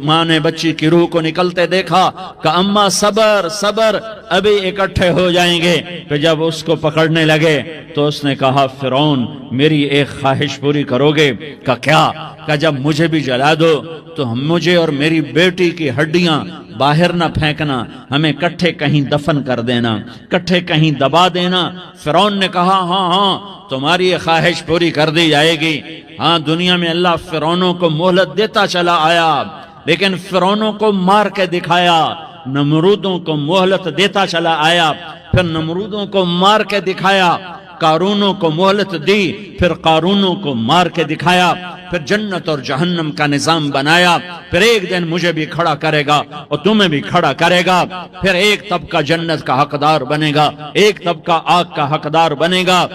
ماں نے بچی کی روح کو نکلتے دیکھا کہ اماں صبر صبر، ابھی اکٹھے ہو جائیں گے۔ پھر جب اس کو پکڑنے لگے تو اس نے کہا فرعون میری ایک خواہش پوری کرو گے؟ کہ کیا؟ کہ جب مجھے بھی جلا دو تو مجھے اور میری بیٹی کی ہڈیاں باہر نہ پھینکنا، ہمیں کٹھے کہیں دفن کر دینا، کٹھے کہیں دبا دینا۔ فرعون نے کہا ہاں ہاں تمہاری یہ خواہش پوری کر دی جائے گی۔ ہاں دنیا میں اللہ فرعونوں کو مہلت دیتا چلا آیا، لیکن فرعونوں کو مار کے دکھایا، نمرودوں کو مہلت دیتا چلا آیا، پھر نمرودوں کو مار کے دکھایا، قارونوں کو مہلت دی، پھر قارونوں کو مار کے دکھایا، پھر جنت اور جہنم کا نظام بنایا۔ پھر ایک دن مجھے بھی کھڑا کرے گا اور تمہیں بھی کھڑا کرے گا، پھر ایک طبقہ جنت کا حقدار بنے گا، ایک طبقہ آگ کا حقدار بنے گا۔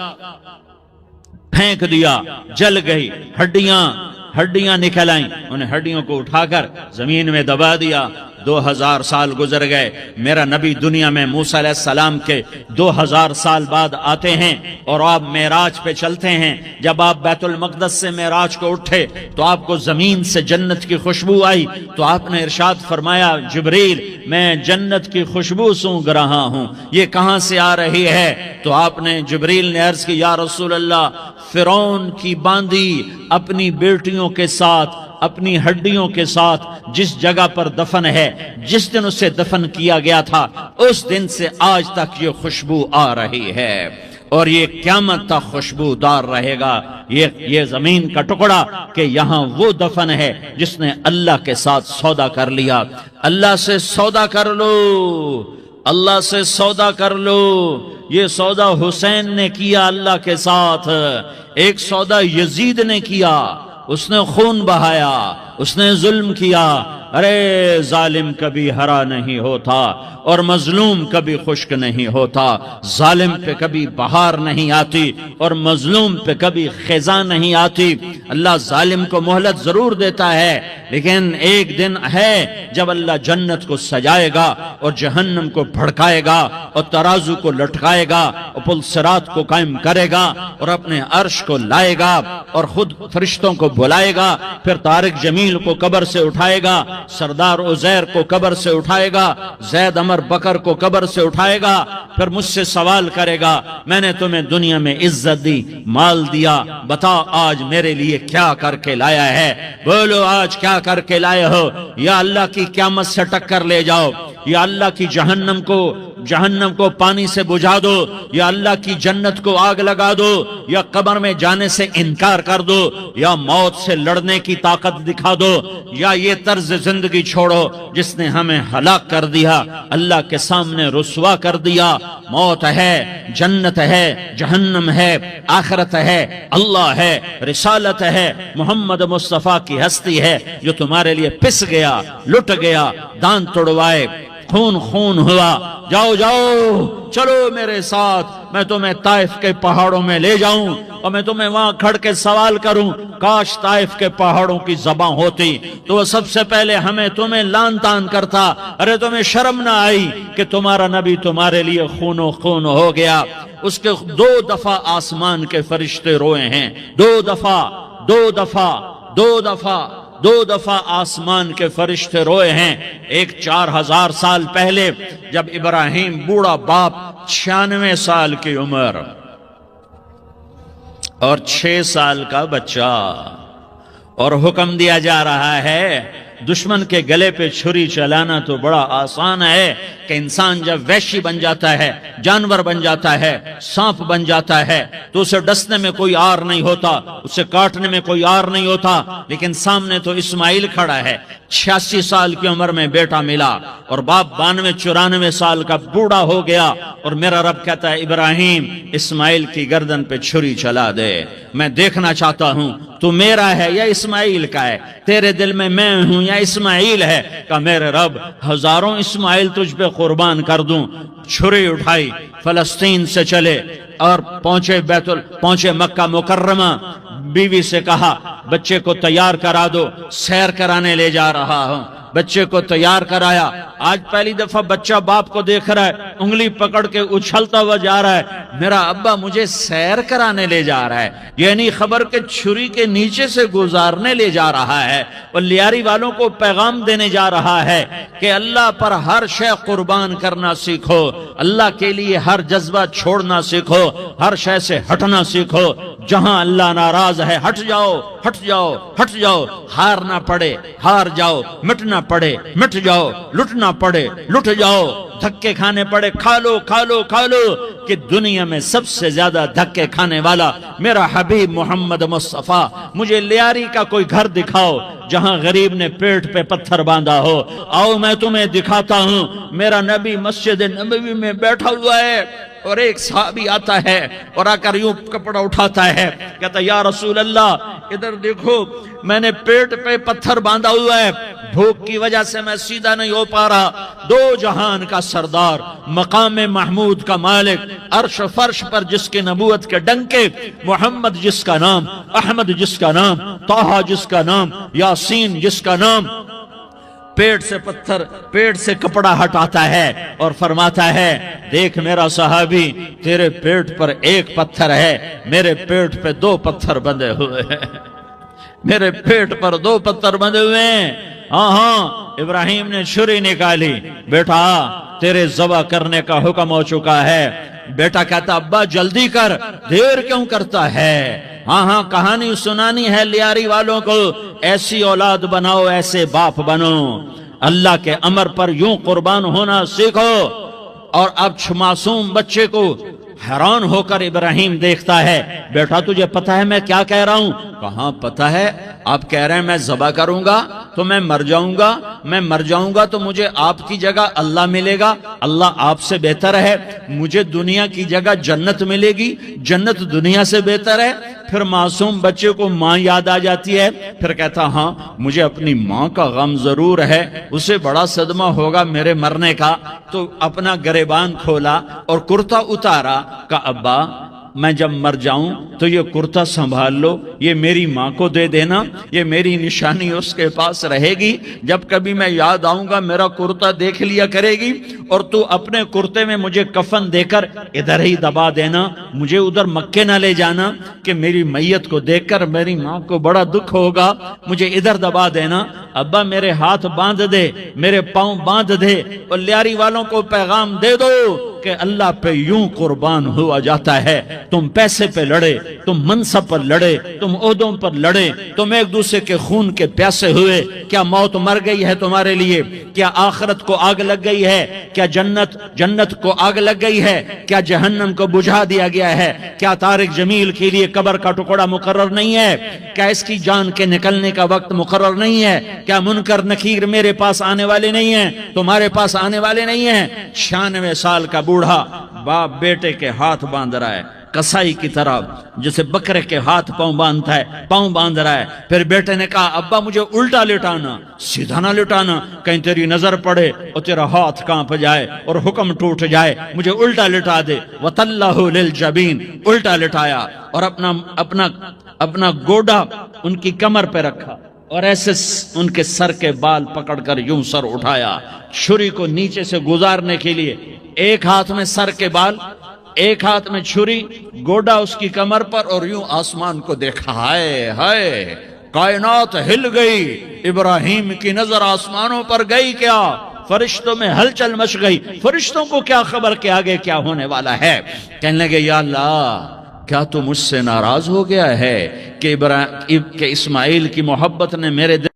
پھینک دیا، جل گئی، ہڈیاں نکل آئیں، انہیں ہڈیوں کو اٹھا کر زمین میں دبا دیا۔ 2000 سال گزر گئے، میرا نبی دنیا میں موسیٰ علیہ السلام کے 2000 سال بعد آتے ہیں اور آپ معراج پہ چلتے ہیں۔ جب آپ بیت المقدس سے معراج کو اٹھے تو آپ کو زمین سے جنت کی خوشبو آئی، تو آپ نے ارشاد فرمایا جبریل میں جنت کی خوشبو سونگ رہا ہوں، یہ کہاں سے آ رہی ہے؟ تو آپ نے جبریل نے عرض کی یا رسول اللہ فرعون کی باندی اپنی بیٹیوں کے ساتھ، اپنی ہڈیوں کے ساتھ جس جگہ پر دفن ہے، جس دن اسے دفن کیا گیا تھا اس دن سے آج تک یہ خوشبو آ رہی ہے، اور یہ قیامت تک خوشبودار رہے گا۔ یہ زمین کا ٹکڑا کہ یہاں وہ دفن ہے جس نے اللہ کے ساتھ سودا کر لیا۔ اللہ سے سودا کر لو، اللہ سے سودا کر لو۔ یہ سودا حسین نے کیا اللہ کے ساتھ، ایک سودا یزید نے کیا، اس نے خون بہایا، اس نے ظلم کیا۔ ارے ظالم کبھی ہرا نہیں ہوتا اور مظلوم کبھی خشک نہیں ہوتا، ظالم پہ کبھی بہار نہیں آتی اور مظلوم پہ کبھی خزاں نہیں آتی۔ اللہ ظالم کو مہلت ضرور دیتا ہے، لیکن ایک دن ہے جب اللہ جنت کو سجائے گا اور جہنم کو بھڑکائے گا اور ترازو کو لٹکائے گا اور پل صراط کو قائم کرے گا اور اپنے عرش کو لائے گا اور خود فرشتوں کو بلائے گا، پھر طارق جمیل کو قبر سے اٹھائے گا، سردار عزیر کو قبر سے اٹھائے گا، زید عمر بکر کو قبر سے اٹھائے گا، پھر مجھ سے سوال کرے گا میں نے تمہیں دنیا میں عزت دی، مال دیا، بتا آج میرے لیے کیا کر کے لایا ہے؟ بولو آج کیا کر کے لائے ہو؟ یا اللہ کی قیامت سے ٹکر لے جاؤ، یا اللہ کی جہنم کو پانی سے بجھا دو، یا اللہ کی جنت کو آگ لگا دو، یا قبر میں جانے سے انکار کر دو، یا موت سے لڑنے کی طاقت دکھا دو، یا یہ طرز زندگی چھوڑو جس نے ہمیں ہلاک کر دیا، اللہ کے سامنے رسوا کر دیا۔ موت ہے، جنت ہے، جہنم ہے، آخرت ہے، اللہ ہے، رسالت ہے، محمد مصطفیٰ کی ہستی ہے جو تمہارے لیے پس گیا، لٹ گیا، دان توڑوائے، خون خون ہوا، جاؤ جاؤ چلو میرے ساتھ، میں تمہیں طائف کے پہاڑوں میں لے جاؤں اور میں تمہیں وہاں کھڑ کے سوال کروں۔ کاش طائف کے پہاڑوں کی زبان ہوتی تو وہ سب سے پہلے ہمیں تمہیں لان تان کرتا، ارے تمہیں شرم نہ آئی کہ تمہارا نبی تمہارے لیے خون و خون ہو گیا۔ اس کے 2 دفعہ آسمان کے فرشتے روئے ہیں، 2 دفعہ آسمان کے فرشتے روئے ہیں۔ ایک 4000 سال پہلے جب ابراہیم بوڑھا باپ 96 سال کی عمر اور 6 سال کا بچہ، اور حکم دیا جا رہا ہے دشمن کے گلے پہ چھری چلانا تو بڑا آسان ہے کہ انسان جب وحشی بن جاتا ہے، جانور بن جاتا ہے، سانپ بن جاتا ہے تو اسے ڈسنے میں کوئی آر نہیں ہوتا، اسے کاٹنے میں کوئی آر نہیں ہوتا، لیکن سامنے تو اسماعیل کھڑا ہے، 86 سال کی عمر میں بیٹا ملا اور باپ 92-94 سال کا بوڑھا ہو گیا، اور میرا رب کہتا ہے ابراہیم اسماعیل کی گردن پہ چھری چلا دے، میں دیکھنا چاہتا ہوں تو میرا ہے یا اسماعیل کا ہے، تیرے دل میں میں ہوں یا اسماعیل ہے؟ کہ میرے رب ہزاروں اسماعیل تجھ پہ قربان کر دوں۔ چھری اٹھائی، فلسطین سے چلے اور پہنچے مکہ مکرمہ، بیوی سے کہا بچے کو تیار کرا دو، سیر کرانے لے جا رہا ہوں، بچے کو تیار کرایا۔ آج پہلی دفعہ بچہ باپ کو دیکھ رہا ہے، انگلی پکڑ کے اچھلتا ہوا جا رہا ہے، میرا ابا مجھے سیر کرانے لے جا رہا ہے، یعنی خبر کے چھری کے نیچے سے گزارنے لے جا رہا ہے، اور لیاری والوں کو پیغام دینے جا رہا ہے کہ اللہ پر ہر شے قربان کرنا سیکھو، اللہ کے لیے ہر جذبہ چھوڑنا سیکھو، ہر شے سے ہٹنا سیکھو، جہاں اللہ ناراض ہے ہٹ جاؤ، ہٹ جاؤ، ہٹ جاؤ، ہار نہ پڑے ہار جاؤ، مٹنا پڑے مٹ جاؤ، لٹنا پڑے لٹ جاؤ، دھکے کھانے پڑے کھا لو کھا لو کھا لو، کہ دنیا میں سب سے زیادہ دھکے کھانے والا میرا حبیب محمد مصطفیٰ، مجھے لیاری کا کوئی گھر دکھاؤ جہاں غریب نے پیٹ پہ پتھر باندھا ہو، آؤ میں تمہیں دکھاتا ہوں۔ میرا نبی مسجد نبوی میں بیٹھا ہوا ہے اور ایک صحابی آتا ہے اور آ کر یوں کپڑا اٹھاتا ہے، کہتا یا رسول اللہ ادھر دیکھو، میں نے پیٹ پہ پتھر باندھا ہوا ہے، بھوک کی وجہ سے میں سیدھا نہیں ہو پا رہا، 2 جہان کا سردار، مقام محمود کا مالک، عرش فرش پر جس کے نبوت کے ڈنکے، محمد جس کا نام، احمد جس کا نام، طٰہٰ جس کا نام، یاسین جس کا نام، پیٹ سے کپڑا ہٹاتا ہے اور فرماتا ہے دیکھ میرا صحابی، تیرے پیٹ پر 1 پتھر ہے، میرے پیٹ پہ 2 پتھر بندھے ہوئے ہیں، میرے پیٹ پر 2 پتھر بندھے ہوئے ہیں۔ ہاں ابراہیم نے چھری نکالی، بیٹا تیرے ذبح کرنے کا حکم ہو چکا ہے۔ بیٹا کہتا ابا جلدی کر، دیر کیوں کرتا ہے؟ ہاں کہانی سنانی ہے لیاری والوں کو، ایسی اولاد بناؤ، ایسے باپ بنو، اللہ کے امر پر یوں قربان ہونا سیکھو۔ اور اب معصوم بچے کو حیران ہو کر ابراہیم دیکھتا ہے، بیٹا تجھے پتا ہے میں کیا کہہ رہا ہوں؟ کہاں پتا ہے، آپ کہہ رہے ہیں میں ذبح کروں گا تو میں مر جاؤں گا تو مجھے آپ کی جگہ اللہ ملے گا، اللہ آپ سے بہتر ہے، مجھے دنیا کی جگہ جنت ملے گی، جنت دنیا سے بہتر ہے۔ پھر معصوم بچے کو ماں یاد آ جاتی ہے، پھر کہتا ہاں مجھے اپنی ماں کا غم ضرور ہے، اسے بڑا صدمہ ہوگا میرے مرنے کا، تو اپنا گریبان کھولا اور کرتا اتارا، کہ ابا میں جب مر جاؤں تو یہ کرتا سنبھال لو، یہ میری ماں کو دے دینا، یہ میری نشانی اس کے پاس رہے گی، جب کبھی میں یاد آؤں گا میرا کرتا دیکھ لیا کرے گی، اور تو اپنے کرتے میں مجھے کفن دے کر ادھر ہی دبا دینا، مجھے ادھر مکے نہ لے جانا کہ میری میت کو دیکھ کر میری ماں کو بڑا دکھ ہوگا، مجھے ادھر دبا دینا۔ ابا میرے ہاتھ باندھ دے، میرے پاؤں باندھ دے، اور لیاری والوں کو پیغام دے دو کہ اللہ پہ یوں قربان ہوا جاتا ہے۔ تم پیسے پہ لڑے، تم منصب پر لڑے، تم عہدوں پر لڑے، تم ایک دوسرے کے خون کے پیاسے ہوئے، کیا موت مر گئی ہے تمہارے لیے؟ کیا آخرت کو آگ لگ گئی ہے؟ کیا جنت کو آگ لگ گئی ہے؟ کیا جہنم کو بجھا دیا گیا ہے؟ کیا طارق جمیل کے لیے قبر کا ٹکڑا مقرر نہیں ہے؟ کیا اس کی جان کے نکلنے کا وقت مقرر نہیں ہے؟ کیا منکر نکیر میرے پاس آنے والے نہیں ہیں، تمہارے پاس آنے والے نہیں ہیں؟ 96 سال کا بوڑھا باپ بیٹے کے ہاتھ باندھ رہا ہے، کسائی کی طرح جیسے بکرے کے ہاتھ پاؤں باندھتا ہے، پاؤں باندھ رہا ہے۔ پھر بیٹے نے کہا ابا مجھے الٹا لٹانا، سیدھا نہ لٹانا، کہیں تیری نظر پڑے اور تیرا ہاتھ کانپ جائے اور حکم ٹوٹ جائے، مجھے الٹا لٹا دے۔ وَتَلَّهُ لِلْجَبِينِ، الٹا لٹایا اور اپنا گوڈا ان کی کمر پہ رکھا اور ایسے ان کے سر کے بال پکڑ کر یوں سر اٹھایا، چھری کو نیچے سے گزارنے کے لیے، ایک ہاتھ میں سر کے بال، ایک ہاتھ میں چھری، گوڈا اس کی کمر پر، اور یوں آسمان کو دیکھا۔ ہائے ہائے، کائنات ہل گئی، ابراہیم کی نظر آسمانوں پر گئی کیا؟ فرشتوں میں ہلچل مچ گئی۔ فرشتوں کو کیا خبر کہ آگے کیا ہونے والا ہے؟ کہنے لگے یا اللہ، کیا تو مجھ سے ناراض ہو گیا ہے کہ اسماعیل کی محبت نے میرے دل